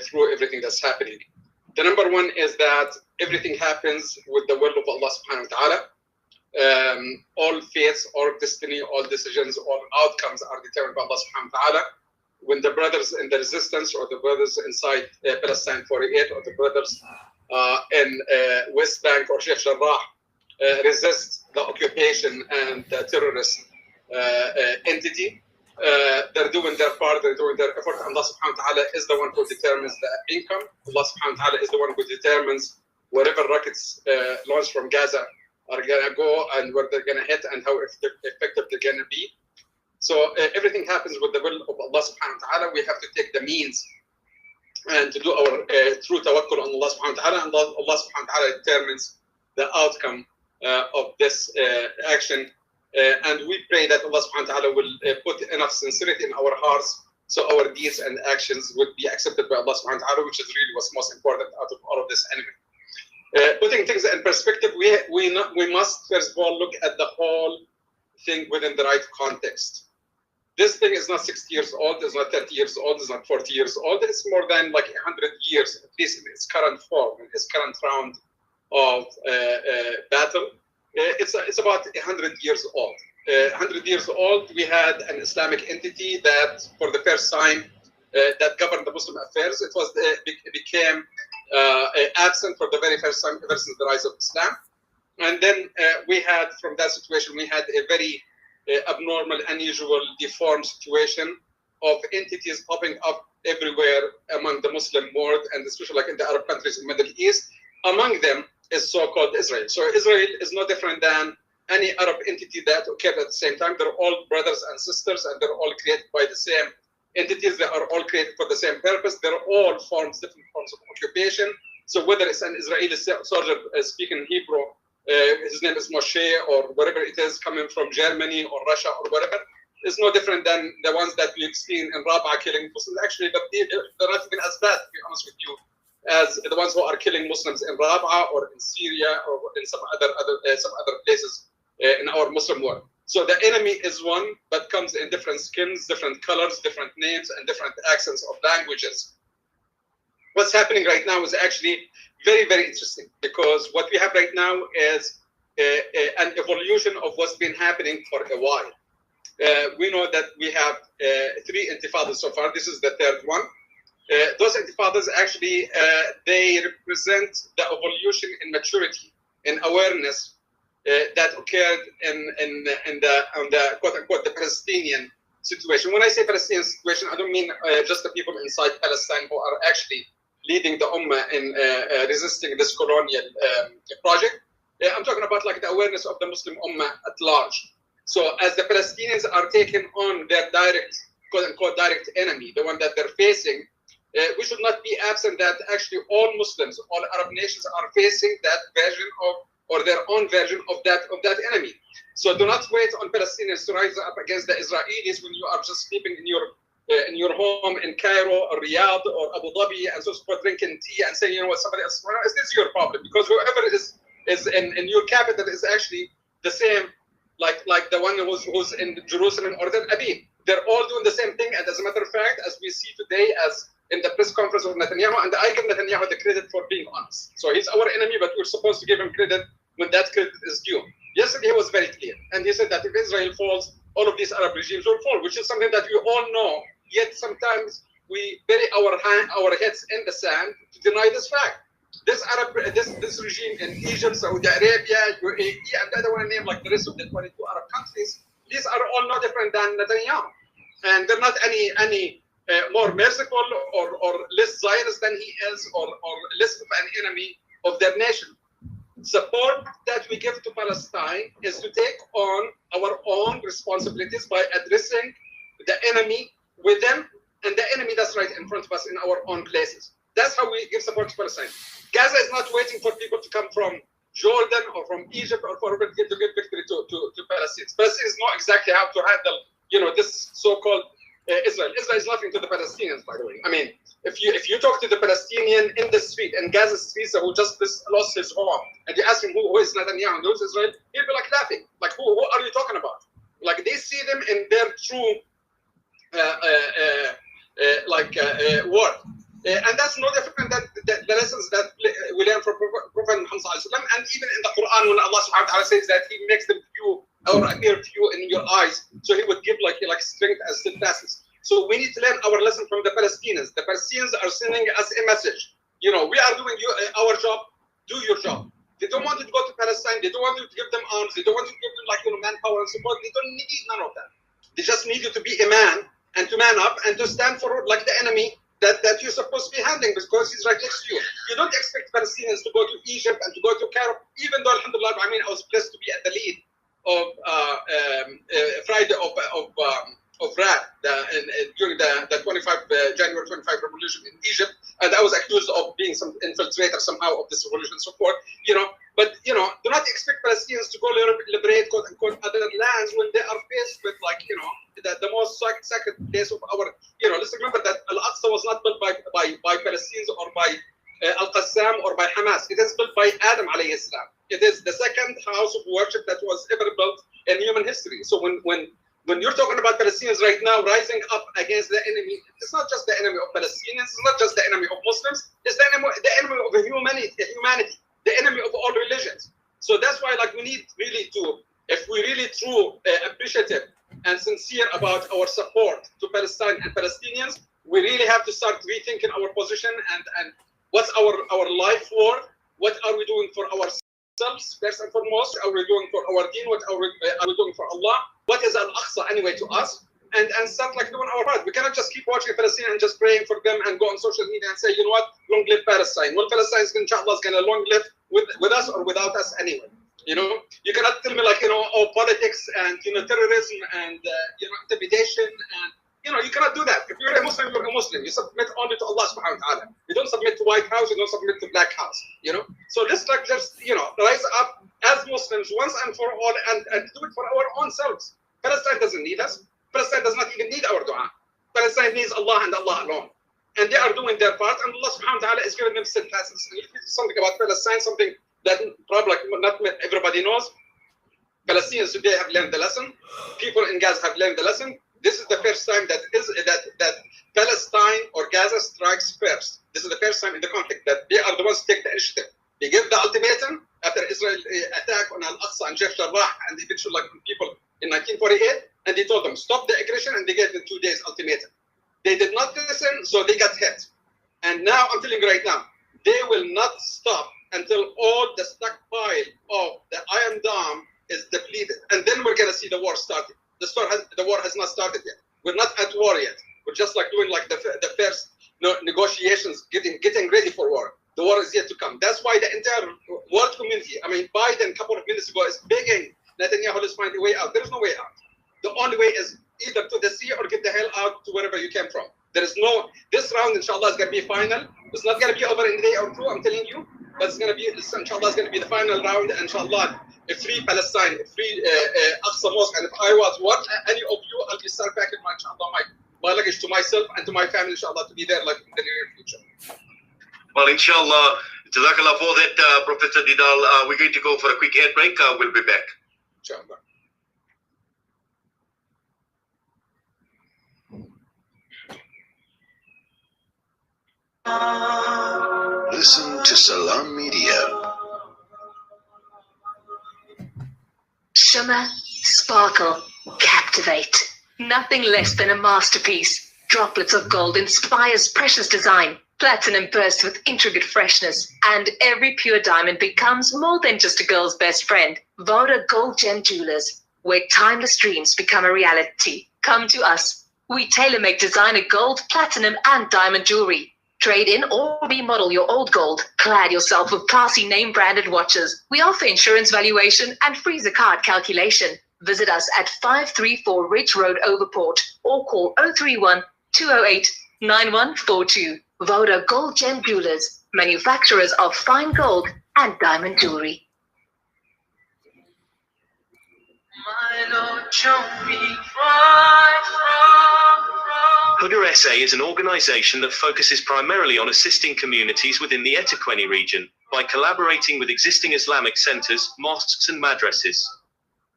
through everything that's happening. The number one is that everything happens with the will of Allah subhanahu wa ta'ala. All fates, all destiny, all decisions, all outcomes are determined by Allah subhanahu wa ta'ala. When the brothers in the resistance or the brothers inside Palestine 48 or the brothers in West Bank or Sheikh Jarrah resist the occupation and the terrorist entity, they're doing their part, they're doing their effort. Allah subhanahu wa ta'ala is the one who determines the income. Allah subhanahu wa ta'ala is the one who determines whatever rockets launched from Gaza are going to go and where they're going to hit and how effective they're going to be. So everything happens with the will of Allah subhanahu wa ta'ala. We have to take the means and to do our true tawakkul on Allah subhanahu wa ta'ala, and Allah subhanahu wa ta'ala determines the outcome of this action. And we pray that Allah subhanahu wa ta'ala will put enough sincerity in our hearts so our deeds and actions would be accepted by Allah subhanahu wa ta'ala, which is really what's most important out of all of this anyway. Putting things in perspective, we must first of all look at the whole thing within the right context. This thing is not 60 years old, it's not 30 years old, it's not 40 years old, it's more than like 100 years, at least in its current form, in its current round of battle. It's about 100 years old. 100 years old, we had an Islamic entity that, for the first time, that governed the Muslim affairs. It became absent for the very first time ever since the rise of Islam. And then we had, from that situation, we had a very abnormal, unusual, deformed situation of entities popping up everywhere among the Muslim world, and especially like in the Arab countries in the Middle East. Among them is so-called Israel. So Israel is no different than any Arab entity that occurred at the same time. They're all brothers and sisters, and they're all created by the same entities. They are all created for the same purpose. They're all different forms of occupation. So whether it's an Israeli soldier speaking Hebrew, his name is Moshe, or whatever it is, coming from Germany or Russia or whatever, is no different than the ones that we've seen in Rabaa killing Muslims. Actually, they're not even as bad, to be honest with you, as the ones who are killing Muslims in Rabaa or in Syria or in some other places in our Muslim world. So the enemy is one, but comes in different skins, different colors, different names, and different accents of languages. What's happening right now is actually very, very interesting, because what we have right now is an evolution of what's been happening for a while. We know that we have 3 intifadas so far. This is the 3rd one. Those intifadas actually, they represent the evolution in maturity, in awareness that occurred in the quote-unquote the Palestinian situation. When I say Palestinian situation, I don't mean just the people inside Palestine who are actually leading the Ummah in resisting this colonial project. I'm talking about like the awareness of the Muslim Ummah at large. So as the Palestinians are taking on their direct, quote-unquote, direct enemy, the one that they're facing, we should not be absent that actually all Muslims, all Arab nations are facing that version of, or their own version of that enemy. So do not wait on Palestinians to rise up against the Israelis when you are just sleeping in your home in Cairo or Riyadh or Abu Dhabi and so forth, drinking tea and saying, you know what, somebody else, well, this is your problem, because whoever is in your capital is actually the same, like the one who's in Jerusalem or Tel Aviv. They're all doing the same thing, and as a matter of fact, as we see today, as in the press conference of Netanyahu, and I give Netanyahu the credit for being honest. So he's our enemy, but we're supposed to give him credit when that credit is due. Yesterday he was very clear, and he said that if Israel falls, all of these Arab regimes will fall, which is something that we all know, yet sometimes we bury our heads in the sand to deny this fact. This regime in Egypt, Saudi Arabia, UAE, and the other one named like the rest of the 22 Arab countries, these are all no different than Netanyahu. And they're not any more merciful or less Zionist than he is, or less of an enemy of their nation. Support that we give to Palestine is to take on our own responsibilities by addressing the enemy with them and the enemy that's right in front of us in our own places. That's how we give support to Palestine. Gaza is not waiting for people to come from Jordan or from Egypt or for to give victory to Palestinians. Palestinians know exactly how to handle, this so-called Israel. Israel is nothing to the Palestinians, by the way. I mean, if you talk to the Palestinian in the street, in Gaza streets, who just lost his home, and you ask him who is Netanyahu and who's Israel, he'll be like laughing. Like, who are you talking about? Like, they see them in their true word. And that's no different than the lessons that we learn from Prophet Muhammad ﷺ, and even in the Quran when Allah subhanahu wa ta'ala says that he makes them few or appear few in your eyes, so he would give like strength as steadfastness. So we need to learn our lesson from the Palestinians. The Palestinians are sending us a message. We are doing our job. Do your job. They don't want you to go to Palestine. They don't want you to give them arms. They don't want you to give them manpower and support. They don't need none of that. They just need you to be a man and to man up and to stand for like the enemy that you're supposed to be handling, because he's right next to you. You don't expect Palestinians to go to Egypt and to go to Cairo, even though, alhamdulillah, I mean, I was blessed to be at the lead of Friday of RAD during the January 25 revolution in Egypt, and I was accused of being some infiltrator somehow of this revolution support, But, do not expect Palestinians to go liberate, quote unquote, other lands when they are faced with, the most sacred place of our, let's remember that Al-Aqsa was not built by Palestinians or by Al-Qassam or by Hamas. It is built by Adam alayhi salam. It is the second house of worship that was ever built in human history. So when you're talking about Palestinians right now rising up against the enemy, it's not just the enemy of Palestinians, it's not just the enemy of Muslims, it's the enemy of humanity, the enemy of all religions. So that's why, we need really to, if we really true appreciative and sincere about our support to Palestine and Palestinians, we really have to start rethinking our position and what's our life for, what are we doing for ourselves first and foremost, are we doing for our deen, what are we doing for Allah, what is Al-Aqsa anyway to us, and start doing our part. We cannot just keep watching Palestine and just praying for them and go on social media and say, long live Palestine. Well, Palestine is inshallah going to long live with us or without us anyway. You cannot tell me politics and terrorism and intimidation and you cannot do that. If you're a Muslim, you're a Muslim. You submit only to Allah subhanahu wa ta'ala. You don't submit to White House, you don't submit to Black House. So let's just rise up as Muslims once and for all and do it for our own selves. Palestine doesn't need us. Palestine does not even need our dua. Palestine needs Allah and Allah alone. And they are doing their part, and Allah subhanahu wa ta'ala is giving them classes. And if it's something about Palestine, something that probably not everybody knows, Palestinians today have learned the lesson. People in Gaza have learned the lesson. This is the first time that Palestine or Gaza strikes first. This is the first time in the conflict that they are the ones to take the initiative. They give the ultimatum after Israel attack on Al-Aqsa and Sheikh Jarrah and eventually people in 1948, and they told them stop the aggression, and they gave them 2 days ultimatum. They did not listen, so they got hit. And now I'm telling you right now, they will not stop until all the stockpile of the Iron Dome is depleted, and then we're going to see the war starting. The war has not started yet. We're not at war yet. We're just doing the first negotiations, getting ready for war. The war is yet to come. That's why the entire world community, Biden a couple of minutes ago is begging Netanyahu, let's find a way out. There is no way out. The only way is either to the sea or get the hell out to wherever you came from. This round, inshallah, is going to be final. It's not going to be over in a day or two, I'm telling you. But it's going to be, inshallah, it's going to be the final round. Inshallah, a free Palestine, a free Aqsa Mosque. And if I was any of you, I'll be start packing my luggage to myself and to my family, inshallah, to be there in the near future. Well, inshallah, jazakallah for that, Professor Didal. We're going to go for a quick ad break. We'll be back. Inshallah. Listen to Salam Media. Shimmer, sparkle, captivate. Nothing less than a masterpiece. Droplets of gold inspires precious design. Platinum bursts with intricate freshness. And every pure diamond becomes more than just a girl's best friend. Voda Gold Gem Jewelers, where timeless dreams become a reality. Come to us. We tailor-make designer gold, platinum, and diamond jewelry. Trade in or remodel your old gold. Clad yourself with classy name-branded watches. We offer insurance valuation and freezer card calculation. Visit us at 534 Ridge Road, Overport, or call 031-208-9142. Voda Gold Gem Jewelers, manufacturers of fine gold and diamond jewelry. My Lord, show me right from wrong. Huda SA is an organization that focuses primarily on assisting communities within the Etequeni region by collaborating with existing Islamic centers, mosques, and madrasas.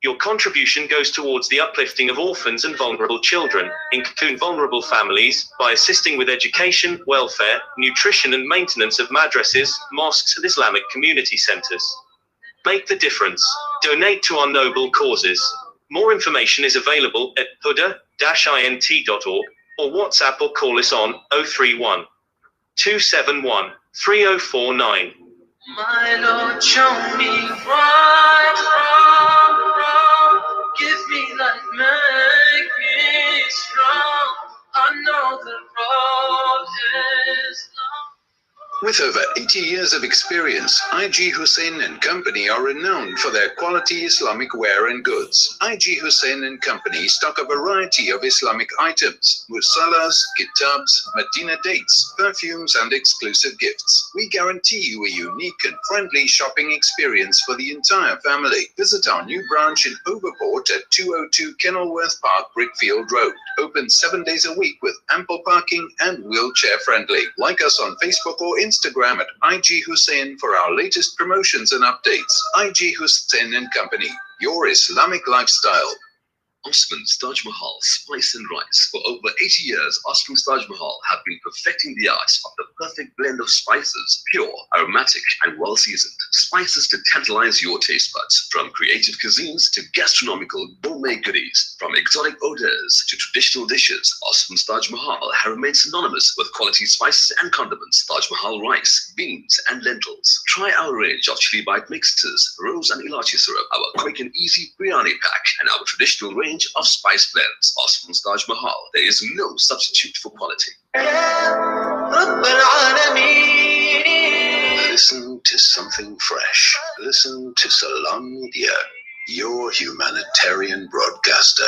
Your contribution goes towards the uplifting of orphans and vulnerable children, including vulnerable families, by assisting with education, welfare, nutrition, and maintenance of madrasas, mosques, and Islamic community centers. Make the difference. Donate to our noble causes. More information is available at huda-int.org or WhatsApp or call us on 031 271 3049. My Lord, show me right from wrong. Give me light, make me 80 years of experience, IG Hussein and Company are renowned for their quality Islamic wear and goods. IG Hussein and Company stock a variety of Islamic items, musallas, kitabs, Medina dates, perfumes, and exclusive gifts. We guarantee you a unique and friendly shopping experience for the entire family. Visit our new branch in Overport at 202 Kenilworth Park, Brickfield Road. Open 7 days a week with ample parking and wheelchair friendly. Like us on Facebook or Instagram at IG Hussein for our latest promotions and updates. IG Hussein and Company, your Islamic lifestyle. Osman's Taj Mahal Spice and Rice. For over 80 years, Osman's Taj Mahal have been perfecting the art of the perfect blend of spices, pure, aromatic, and well-seasoned. Spices to tantalize your taste buds. From creative cuisines to gastronomical gourmet goodies. From exotic odors to traditional dishes, Osman's Taj Mahal have remained synonymous with quality spices and condiments. Taj Mahal rice, beans, and lentils. Try our range of chili bite mixes, rose and ilachi syrup, our quick and easy biryani pack, and our traditional range of spice blends. Osman's Taj Mahal. There is no substitute for quality. Listen to something fresh. Listen to Salam Media, your humanitarian broadcaster.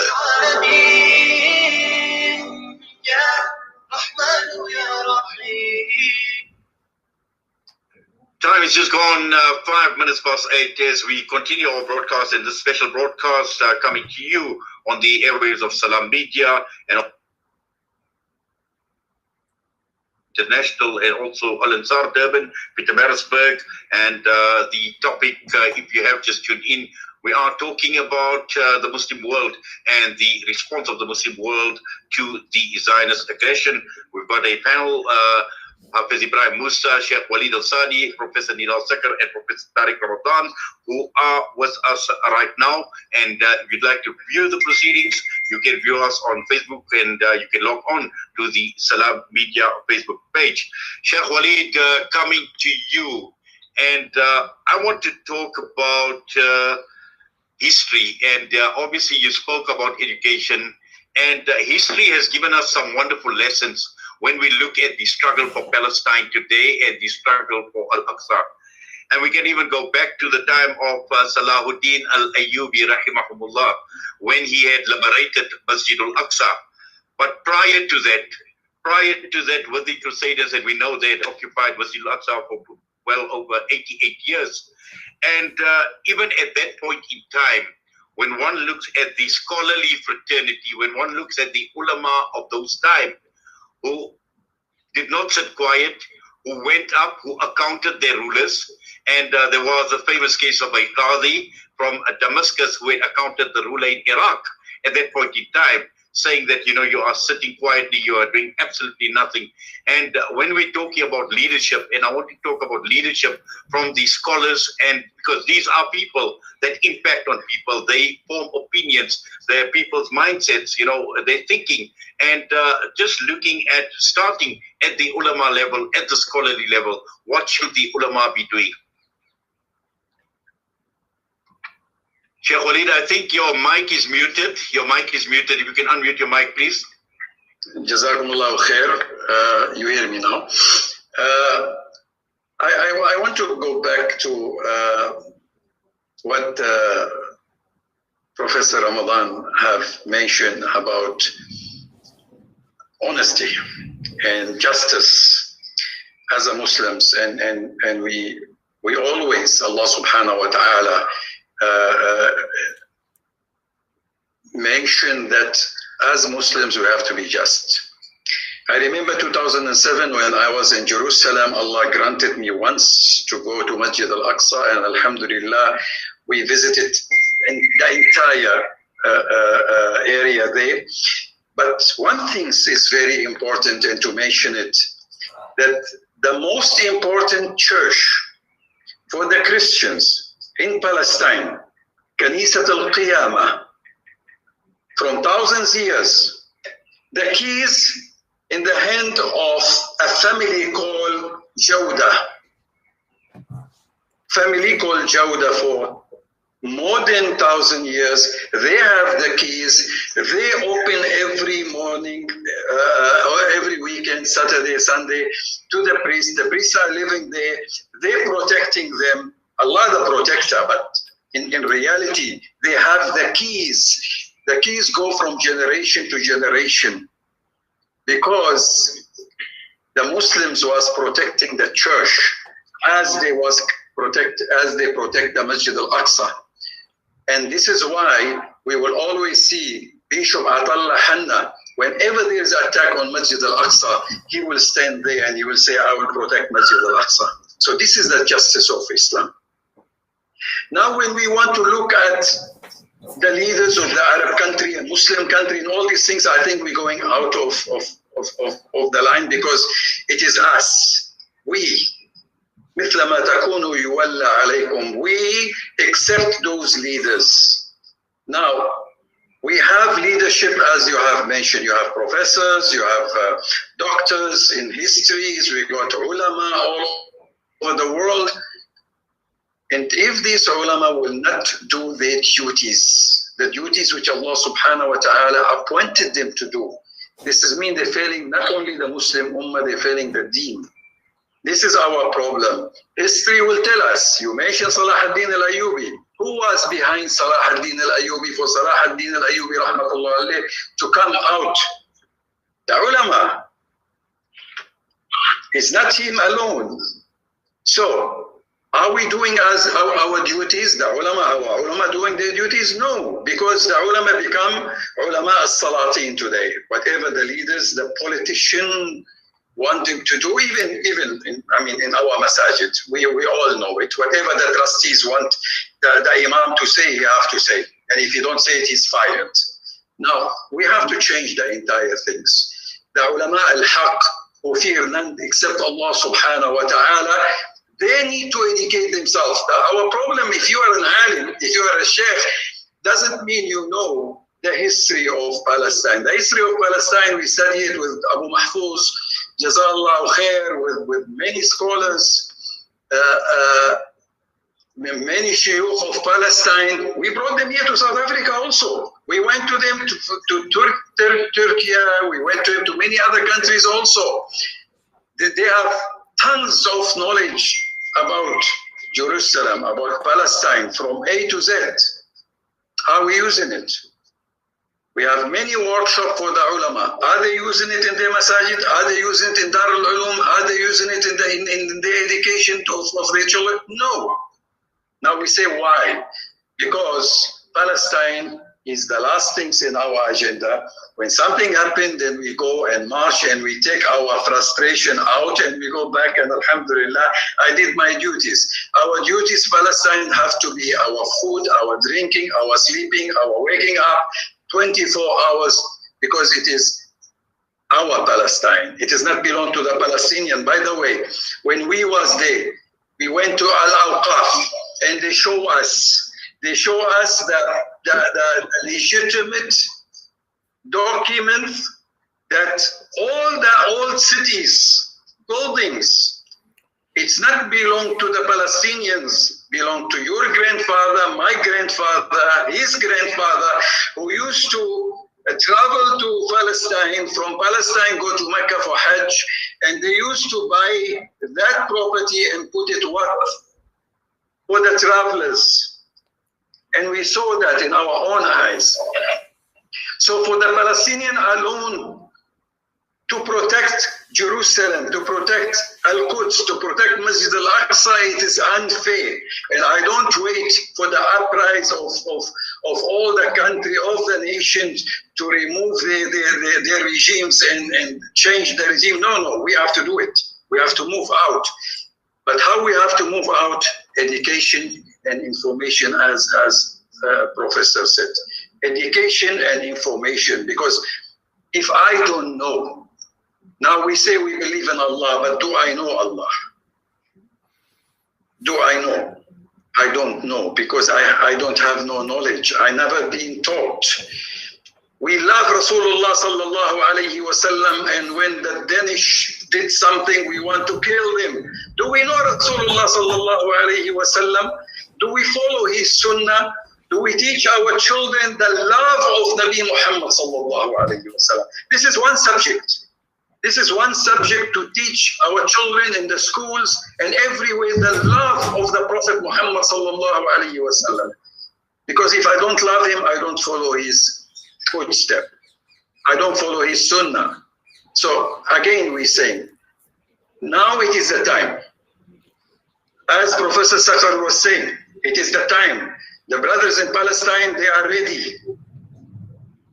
Time is just gone 5 minutes past 8 as we continue our broadcast, and this special broadcast coming to you on the airwaves of Salam Media and International, and also Al Ansar Durban, Pietermaritzburg. And the topic, if you have just tuned in, we are talking about the Muslim world and the response of the Muslim world to the Zionist aggression. We've got a panel. Hafiz Ibrahim Musa, Sheikh Walid Al-Sani, Professor Nilal Sakar, and Professor Tariq Ramadan, who are with us right now. And if you'd like to view the proceedings, you can view us on Facebook, and you can log on to the Salam Media Facebook page. Sheikh Walid, coming to you, and I want to talk about history. And obviously you spoke about education, and history has given us some wonderful lessons when we look at the struggle for Palestine today and the struggle for Al-Aqsa. And we can even go back to the time of Salahuddin al-Ayyubi, rahimahumullah, when he had liberated Masjid al-Aqsa. But prior to that, with the Crusaders, and we know they had occupied Masjid al-Aqsa for well over 88 years. And even at that point in time, when one looks at the scholarly fraternity, when one looks at the ulama of those times, who did not sit quiet, who went up, who accounted their rulers. And there was a famous case of a Qadi from Damascus who had accounted the ruler in Iraq at that point in time, saying that, you know, you are sitting quietly, you are doing absolutely nothing. And when we're talking about leadership, and I want to talk about leadership from the scholars, and because these are people that impact on people, they form opinions, they're people's mindsets, you know, their thinking, and just looking at starting at the ulama level, at the scholarly level, what should the ulama be doing? Sheikh Walid, I think your mic is muted. Your mic is muted. If you can unmute your mic, please. Jazakumullahu khair. You hear me now? I want to go back to what Professor Ramadan have mentioned about honesty and justice as a Muslims, and we always, Allah subhanahu wa ta'ala mention that as Muslims we have to be just. I remember 2007 when I was in Jerusalem, Allah granted me once to go to Masjid al-Aqsa, and alhamdulillah we visited the entire area there. But one thing is very important, and to mention it, that the most important church for the Christians in Palestine, Kanisat al-Qiyamah, from thousands of years, the keys in the hand of a family called Jawda. Family called Jawda for more than 1,000 years. They have the keys. They open every morning, or every weekend, Saturday, Sunday, to the priests. The priests are living there. They're protecting them. Allah the protector, but in reality, they have the keys. The keys go from generation to generation, because the Muslims was protecting the church as they protect the Masjid al-Aqsa. And this is why we will always see Bishop Atallah Hanna, whenever there is an attack on Masjid al-Aqsa, he will stand there and he will say, I will protect Masjid al-Aqsa. So this is the justice of Islam. Now when we want to look at the leaders of the Arab country and Muslim country and all these things, I think we're going out of the line, because it is us. We accept those leaders. Now, we have leadership, as you have mentioned. You have professors, you have doctors in histories, we got ulama all over the world. And if these ulama will not do their duties, the duties which Allah subhanahu wa ta'ala appointed them to do, this is mean they're failing not only the Muslim ummah, they're failing the deen. This is our problem. History will tell us. You mentioned Salah ad-Din al-Ayyubi. Who was behind Salah ad-Din al-Ayyubi for Salah ad-Din al-Ayyubi rahmatullah alayh to come out? The ulama. It's not him alone. So, are we doing as our duties? The our ulama doing their duties? No, because the ulama become ulama as-salatin today. Whatever the leaders, the politician wanting to do, even in our masajid, we all know it. Whatever the trustees want the imam to say, he have to say. And if you don't say it, he's fired. Now, we have to change the entire things. The ulama al-haq, who fear none except Allah subhanahu wa ta'ala, they need to educate themselves. Our problem, if you are an alim, if you are a sheikh, doesn't mean you know the history of Palestine. The history of Palestine, we studied with Abu Mahfouz, Jazallah khair, with many scholars, many shuyukh of Palestine. We brought them here to South Africa also. We went to them to Turkey, we went to them to many other countries also. They have tons of knowledge about Jerusalem, about Palestine, from A to Z. How are we using it? We have many workshops for the ulama. Are they using it in their masajid? Are they using it in Darul Ulum? Are they using it in the education of their children? No. Now we say why? Because Palestine is the last things in our agenda. When something happened, then we go and march and we take our frustration out and we go back and alhamdulillah, I did my duties. Our duties, Palestine, have to be our food, our drinking, our sleeping, our waking up, 24 hours, because it is our Palestine. It does not belong to the Palestinian. By the way, when we was there, we went to Al-Awqaf and they show us the legitimate documents that all the old cities, buildings, it's not belong to the Palestinians, belong to your grandfather, my grandfather, his grandfather, who used to travel to Palestine, from Palestine go to Mecca for Hajj, and they used to buy that property and put it for the travelers. And we saw that in our own eyes. So for the Palestinian alone, to protect Jerusalem, to protect Al-Quds, to protect Masjid al-Aqsa, it is unfair. And I don't wait for the uprising of all the country, of the nations, to remove their regimes and change the regime. No, we have to do it. We have to move out. But how we have to move out? Education and information, as Professor said. Education and information, because if I don't know, now we say we believe in Allah, but do I know Allah? Do I know? I don't know, because I don't have no knowledge. I never been taught. We love Rasulullah sallallahu alayhi wa sallam, and when the Danish did something, we want to kill them. Do we know Rasulullah sallallahu alayhi wa sallam? Do we follow his sunnah? Do we teach our children the love of Nabi Muhammad sallallahu alayhi wa sallam? This is one subject. This is one subject to teach our children in the schools and everywhere the love of the Prophet Muhammad sallallahu alayhi wa sallam. Because if I don't love him, I don't follow his footstep. I don't follow his sunnah. So again, we say, now it is the time. As Professor Sakhar was saying, it is the time. The brothers in Palestine, they are ready.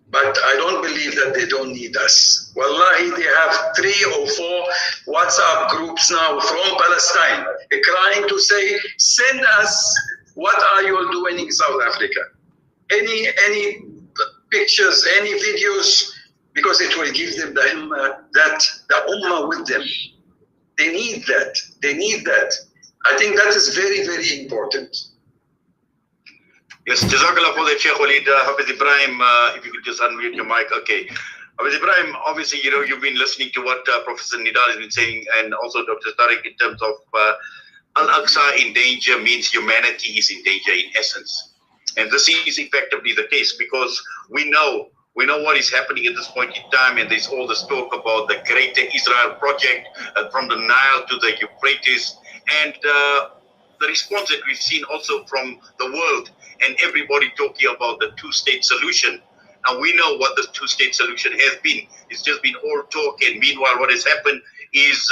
But I don't believe that they don't need us. Wallahi, they have 3 or 4 WhatsApp groups now from Palestine crying to say, send us, what are you all doing in South Africa? Any pictures, any videos, because it will give them the ummah with them. They need that. They need that. I think that is very, very important. Yes, Jazakallah for that, Sheikh Walid. Hafiz Ibrahim, if you could just unmute your mic. Okay. Hafiz Ibrahim, obviously, you've been listening to what Professor Nidal has been saying, and also Dr. Tariq, in terms of Al-Aqsa in danger means humanity is in danger in essence. And this is effectively the case, because we know what is happening at this point in time, and there's all this talk about the Greater Israel Project from the Nile to the Euphrates, and the response that we've seen also from the world and everybody talking about the two-state solution. And we know what the two-state solution has been. It's just been all talk, and meanwhile what has happened is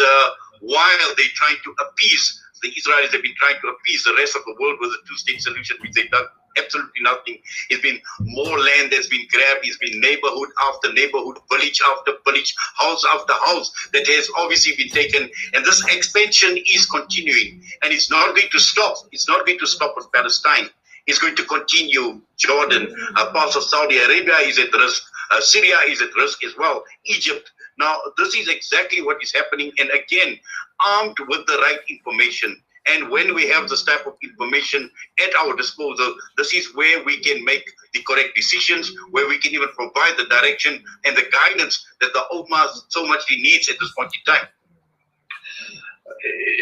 while they're trying to appease, the Israelis have been trying to appease the rest of the world with a two-state solution, which they've done absolutely nothing. It's been more land that's been grabbed. It's been neighborhood after neighborhood, village after village, house after house that has obviously been taken. And this expansion is continuing, and it's not going to stop. It's not going to stop with Palestine. It's going to continue. Jordan, parts of Saudi Arabia is at risk. Syria is at risk as well. Egypt. Now, this is exactly what is happening. And again, armed with the right information. And when we have this type of information at our disposal, this is where we can make the correct decisions, where we can even provide the direction and the guidance that the Ummah so muchly needs at this point in time.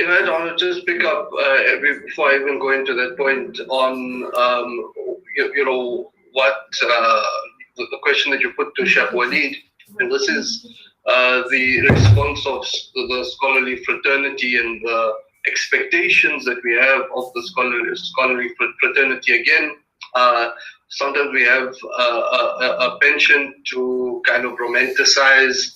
I want to just pick up, before I even go into that point, on, what the question that you put to Sheikh Walid, and this is the response of the scholarly fraternity and the expectations that we have of the scholarly fraternity. Again, sometimes we have a penchant to kind of romanticize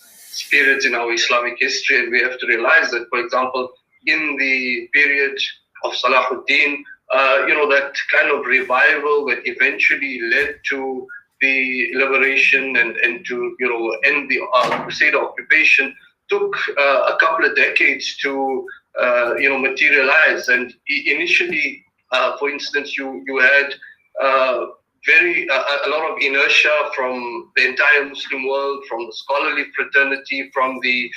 periods in our Islamic history, and we have to realize that, for example, in the period of Salahuddin, that kind of revival that eventually led to the liberation and to end the Crusader occupation took a couple of decades to materialize. And initially, for instance, you had a lot of inertia from the entire Muslim world, from the scholarly fraternity, from the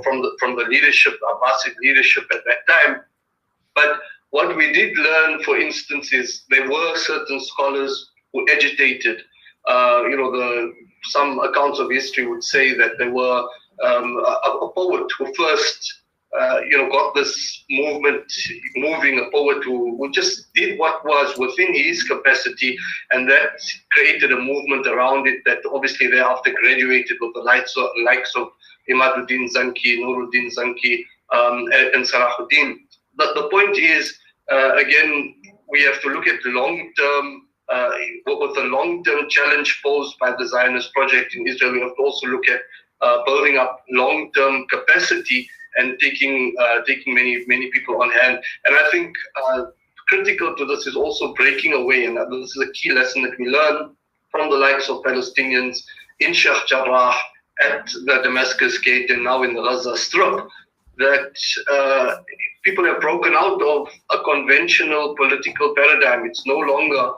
from the leadership, Abbasid leadership at that time. But what we did learn, for instance, is there were certain scholars who agitated. Some accounts of history would say that there were a poet who first got this movement moving, a poet who just did what was within his capacity, and that created a movement around it that obviously thereafter graduated with the likes of Imaduddin Zanki, Nuruddin Zanki, and Salahuddin. But the point is, again, we have to look at the long-term, with the long-term challenge posed by the Zionist project in Israel. We have to also look at building up long-term capacity and taking many people on hand. And I think critical to this is also breaking away, and this is a key lesson that we learn from the likes of Palestinians in Sheikh Jarrah, at the Damascus Gate, and now in the Gaza Strip, that people have broken out of a conventional political paradigm. It's no longer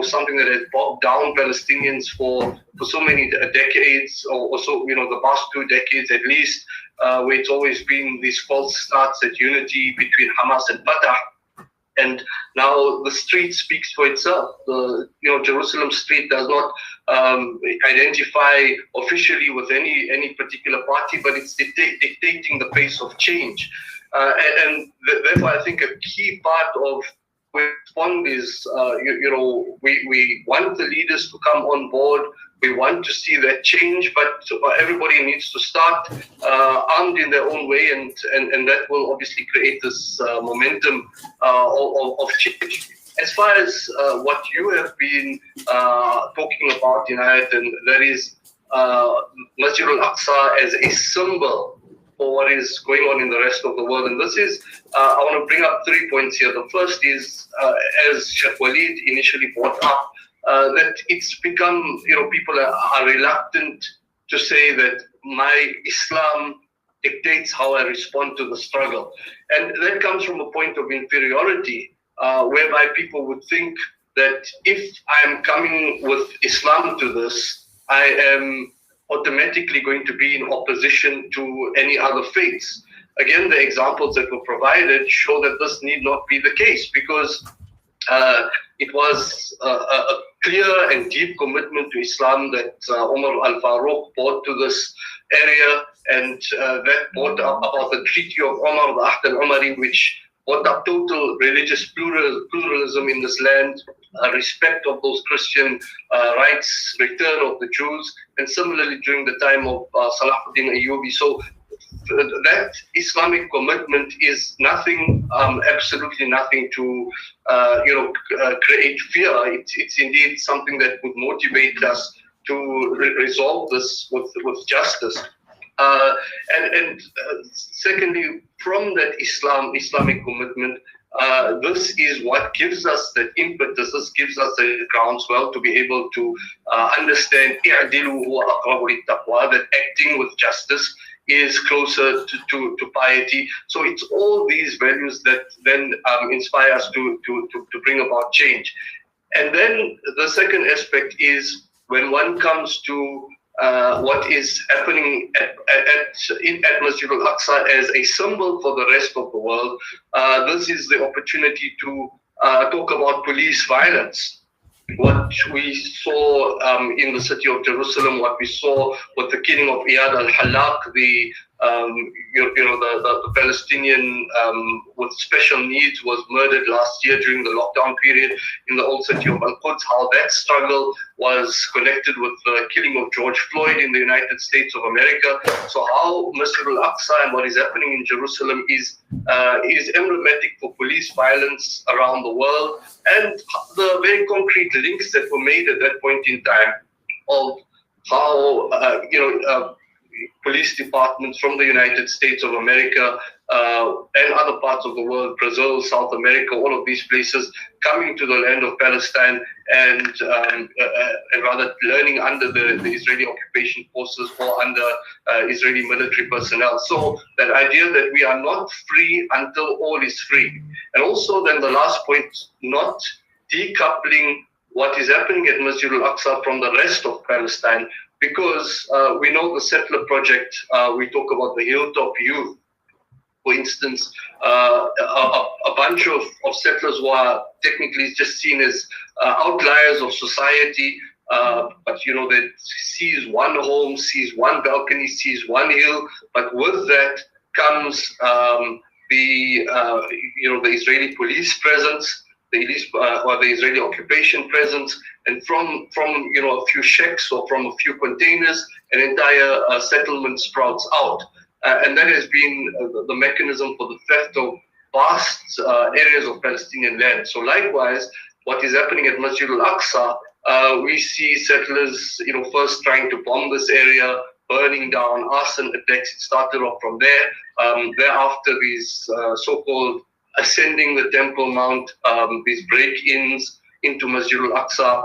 something that has bogged down Palestinians for so many decades, or so, the past 2 decades at least, where it's always been these false starts at unity between Hamas and Fatah. And now the street speaks for itself. The Jerusalem street does not identify officially with any particular party, but it's dictating the pace of change. Therefore, I think a key part of respond is, we want the leaders to come on board. We want to see that change, but everybody needs to start armed in their own way, and that will obviously create this momentum of change. As far as what you have been talking about, Inayat, and that is Masjid al-Aqsa as a symbol for what is going on in the rest of the world. And this is, I want to bring up 3 points here. The first is, as Sheikh Walid initially brought up, that it's become, people are reluctant to say that my Islam dictates how I respond to the struggle. And that comes from a point of inferiority, whereby people would think that if I'm coming with Islam to this, I am automatically going to be in opposition to any other faiths. Again, the examples that were provided show that this need not be the case, because it was a clear and deep commitment to Islam that Umar al-Faruq brought to this area, and that brought up about the Treaty of Umar, the Ahd al-Umari, which brought up total religious pluralism in this land, respect of those Christian rights, return of the Jews, and similarly during the time of Salahuddin Ayyubi. So that Islamic commitment is nothing, absolutely nothing to create fear. It's indeed something that would motivate us to resolve this with justice. Secondly, from that Islamic commitment, this is what gives us that impetus, this gives us the groundswell to be able to understand that acting with justice is closer to piety. So it's all these values that then inspire us to bring about change. And then the second aspect is when one comes to what is happening at Masjid al-Aqsa as a symbol for the rest of the world, this is the opportunity to talk about police violence. What we saw in the city of Jerusalem, what we saw with the killing of Iyad al-Halaq, the Palestinian with special needs was murdered last year during the lockdown period in the old city of Al-Quds, how that struggle was connected with the killing of George Floyd in the United States of America. So how Masjid al-Aqsa and what is happening in Jerusalem is emblematic for police violence around the world, and the very concrete links that were made at that point in time of how police departments from the United States of America and other parts of the world, Brazil, South America, all of these places, coming to the land of Palestine and rather learning under the Israeli occupation forces or under Israeli military personnel. So that idea that we are not free until all is free. And also then the last point, not decoupling what is happening at Masjid al-Aqsa from the rest of Palestine, because we know the settler project, we talk about the Hilltop Youth, for instance, a bunch of settlers who are technically just seen as outliers of society, but that sees one home, sees one balcony, sees one hill, but with that comes the Israeli police presence, the Israeli occupation presence, and from a few shacks or from a few containers, an entire settlement sprouts out. And that has been the mechanism for the theft of vast areas of Palestinian land. So likewise, what is happening at Masjid al-Aqsa, we see settlers, first trying to bomb this area, burning down, arson attacks. It started off from there. Thereafter, these so-called ascending the Temple Mount, these break-ins into Masjid al-Aqsa,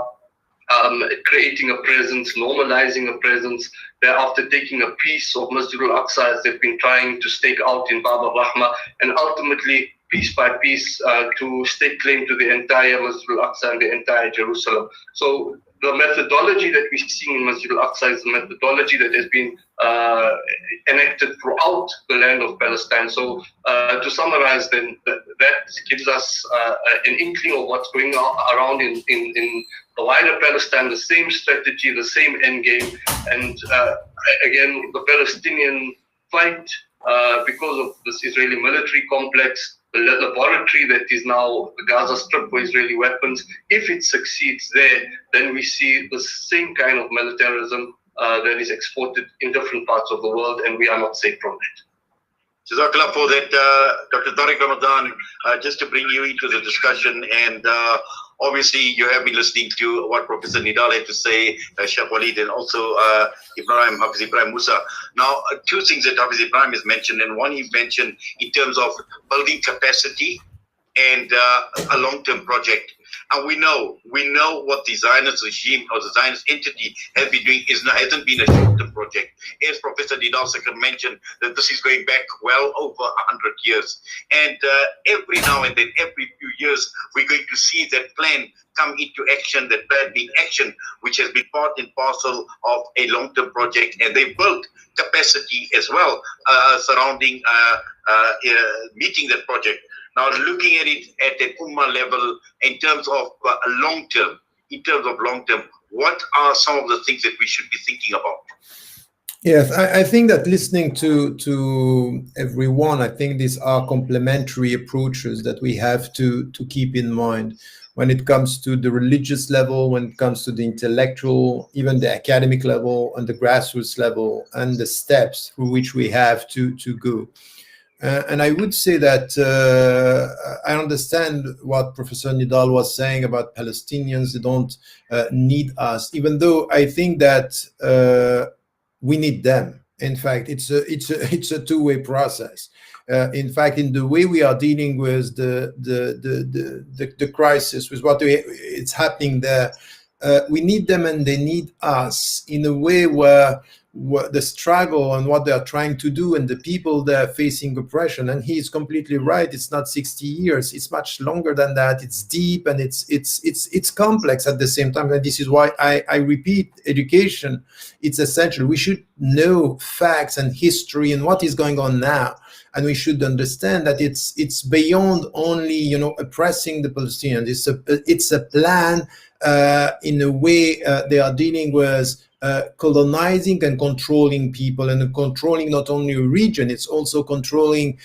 creating a presence, normalizing a presence, thereafter taking a piece of Masjid al-Aqsa as they've been trying to stake out in Bab al-Rahma, and ultimately, piece by piece, to stake claim to the entire Masjid al-Aqsa and the entire Jerusalem. So the methodology that we're seeing in Masjid al-Aqsa is the methodology that has been enacted throughout the land of Palestine. So to summarize, then, that gives us an inkling of what's going on around in the wider Palestine, the same strategy, the same end game. And again, the Palestinian fight because of this Israeli military complex, the laboratory that is now the Gaza Strip for Israeli weapons. If it succeeds there, then we see the same kind of militarism that is exported in different parts of the world, and we are not safe from that. Jazakallah for that, Dr. Tariq Ramadan, just to bring you into the discussion. And obviously, you have been listening to what Professor Nidal had to say, Sheikh Walid, and also Hafiz Ibrahim Musa. Now, two things that Hafiz Ibrahim has mentioned, and one he mentioned in terms of building capacity and a long-term project. And we know what the Zionist regime or the Zionist entity has been doing hasn't been a short-term project. As Professor Nidal Sakr mentioned, that this is going back well over 100 years. And every now and then, every few years, we're going to see that plan come into action, that plan being action, which has been part and parcel of a long-term project. And they built capacity as well surrounding meeting that project. Now, looking at it at an ummah level in terms of long-term, what are some of the things that we should be thinking about? Yes, I think that listening to everyone, I think these are complementary approaches that we have to keep in mind when it comes to the religious level, when it comes to the intellectual, even the academic level and the grassroots level, and the steps through which we have to go. And I would say that I understand what Professor Nidal was saying about Palestinians. They don't need us, even though I think that we need them. In fact, it's a two-way process. In fact, in the way we are dealing with the crisis, with what it's happening there, we need them and they need us in a way where the struggle and what they are trying to do and the people that are facing oppression. And he is completely right. It's not 60 years. It's much longer than that. It's deep and it's complex at the same time. And this is why I repeat, education, it's essential. We should know facts and history and what is going on now. And we should understand that it's beyond only, oppressing the Palestinians. It's a plan in a way they are dealing with colonizing and controlling people, and controlling not only a region, it's also controlling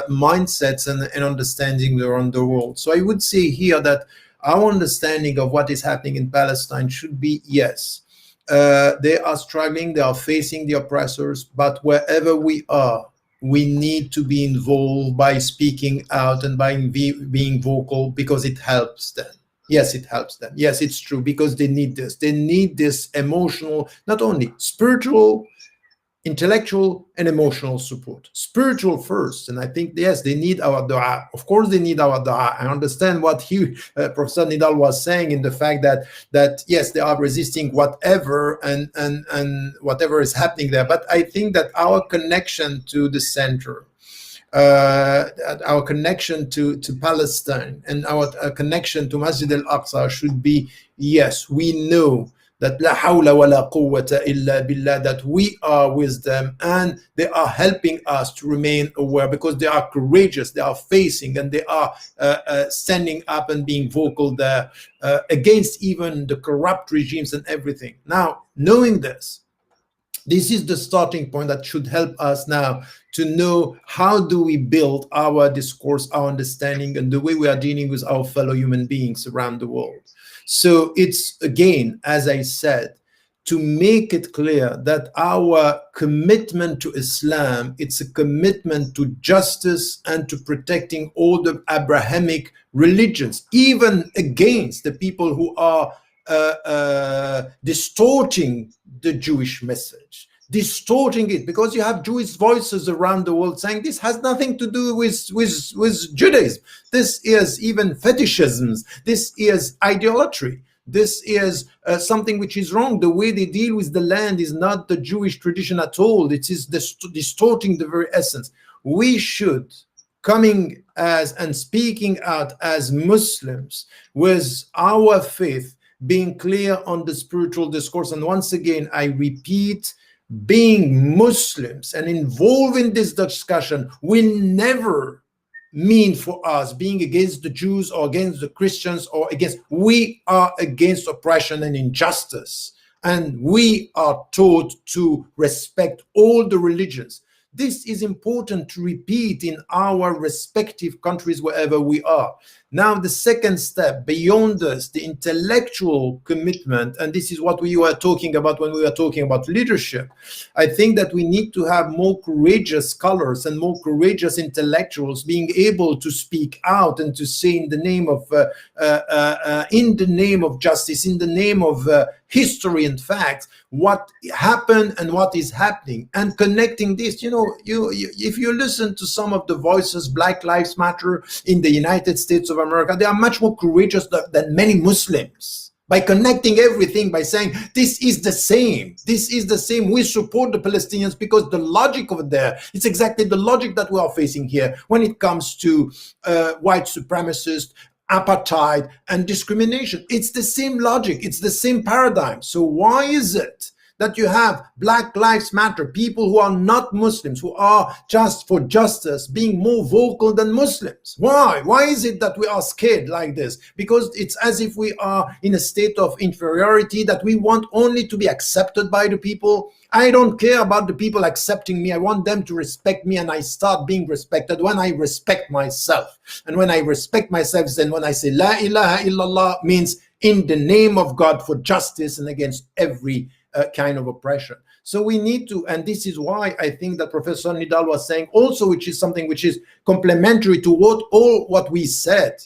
mindsets and understanding around the world. So I would say here that our understanding of what is happening in Palestine should be, yes, they are struggling, they are facing the oppressors, but wherever we are, we need to be involved by speaking out and by being vocal, because it helps them. Yes, it helps them. Yes, it's true, because they need this. They need this emotional, not only spiritual, intellectual, and emotional support. Spiritual first, and I think, yes, they need our dua. Of course, they need our dua. I understand what Professor Nidal was saying in the fact that yes, they are resisting whatever and whatever is happening there. But I think that our connection to the center, our connection to Palestine, and our connection to Masjid al-Aqsa should be, yes, we know that la hawla wa la quwwata illa billah, that we are with them and they are helping us to remain aware, because they are courageous, they are facing, and they are standing up and being vocal there against even the corrupt regimes and everything. Now, knowing this is the starting point that should help us now to know how do we build our discourse, our understanding, and the way we are dealing with our fellow human beings around the world. So it's, again, as I said, to make it clear that our commitment to Islam, it's a commitment to justice and to protecting all the Abrahamic religions, even against the people who are distorting the Jewish message, distorting it, because you have Jewish voices around the world saying this has nothing to do with Judaism. This is even fetishisms. This is idolatry. This is something which is wrong. The way they deal with the land is not the Jewish tradition at all. It is distorting the very essence. We should, coming as and speaking out as Muslims with our faith, being clear on the spiritual discourse. And once again, I repeat, being Muslims and involved in this discussion will never mean for us being against the Jews or against the Christians or against, we are against oppression and injustice. And we are taught to respect all the religions. This is important to repeat in our respective countries wherever we are. Now, the second step, beyond this, the intellectual commitment, and this is what we were talking about when we were talking about leadership. I think that we need to have more courageous scholars and more courageous intellectuals being able to speak out and to say in the name of justice, in the name of history and facts, what happened and what is happening, and connecting this. If you listen to some of the voices, Black Lives Matter in the United States of America, they are much more courageous than many Muslims, by connecting everything, by saying this is the same, we support the Palestinians, because the logic over there, it's exactly the logic that we are facing here when it comes to white supremacists, apartheid and discrimination. It's the same logic, it's the same paradigm. So why is it that you have Black Lives Matter, people who are not Muslims, who are just for justice, being more vocal than Muslims? Why? Why is it that we are scared like this? Because it's as if we are in a state of inferiority, that we want only to be accepted by the people. I don't care about the people accepting me. I want them to respect me, and I start being respected when I respect myself. And when I respect myself, then when I say La ilaha illallah, means in the name of God, for justice and against every kind of oppression. So we need to, and this is why I think that Professor Nidal was saying also, which is something which is complementary to what we said.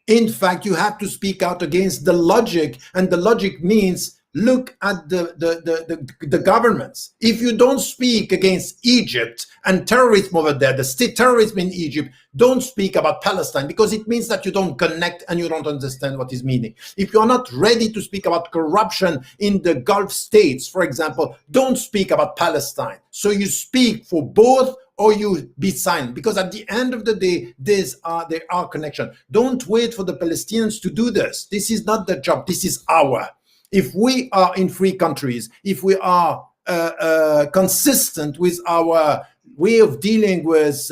In fact, you have to speak out against the logic, and the logic means look at the governments. If you don't speak against Egypt and terrorism over there, the state terrorism in Egypt, don't speak about Palestine, because it means that you don't connect and you don't understand what is meaning. If you're not ready to speak about corruption in the Gulf states, for example, don't speak about Palestine. So you speak for both, or you be silent, because at the end of the day, there are connections. Don't wait for the Palestinians to do this. This is not their job. This is our. If we are in free countries, if we are consistent with our way of dealing with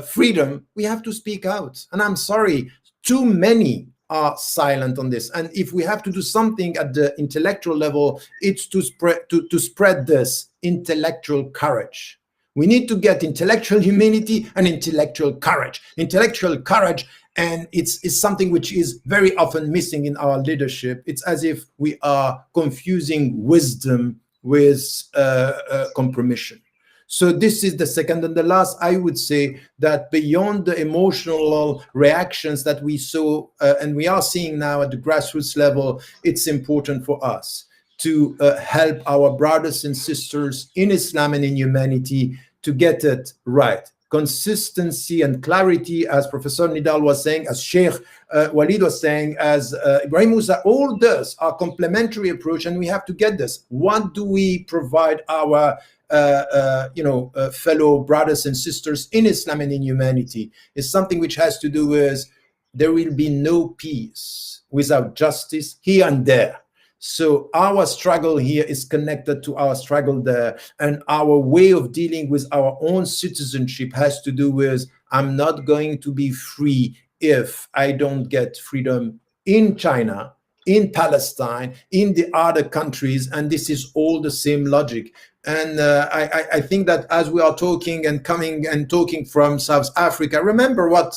freedom, we have to speak out. And I'm sorry, too many are silent on this. And if we have to do something at the intellectual level, it's to spread this intellectual courage. We need to get intellectual humility and intellectual courage. Intellectual courage, and it's something which is very often missing in our leadership. It's as if we are confusing wisdom with compromission. So this is the second. And the last, I would say that beyond the emotional reactions that we saw and we are seeing now at the grassroots level, it's important for us to help our brothers and sisters in Islam and in humanity to get it right. Consistency and clarity, as Professor Nidal was saying, as Sheikh Walid was saying, as Ibrahim Musa, all this are complementary approach, and we have to get this. What do we provide our fellow brothers and sisters in Islam and in humanity? Is something which has to do with there will be no peace without justice here and there. So our struggle here is connected to our struggle there, and our way of dealing with our own citizenship has to do with, I'm not going to be free if I don't get freedom in China, in Palestine, in the other countries, and this is all the same logic. And I think that as we are talking and coming and talking from South Africa, remember what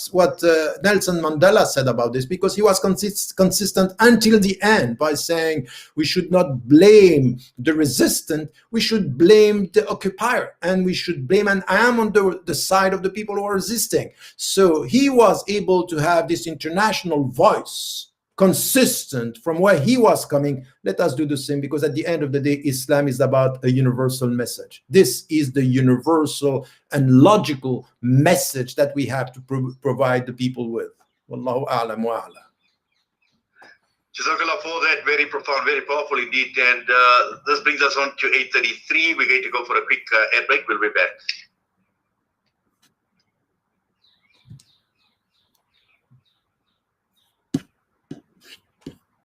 Nelson Mandela said about this, because he was consistent until the end by saying we should not blame the resistant, we should blame the occupier, and we should blame, and I am on the side of the people who are resisting. So he was able to have this international voice, consistent from where he was coming. Let us do the same, because at the end of the day, Islam is about a universal message. This is the universal and logical message that we have to provide the people with. Wallahu a'lam wa a'lam. Jazakallah for that. Very profound, very powerful indeed. And this brings us on to 8:33. We're going to go for a quick ad break. We'll be back.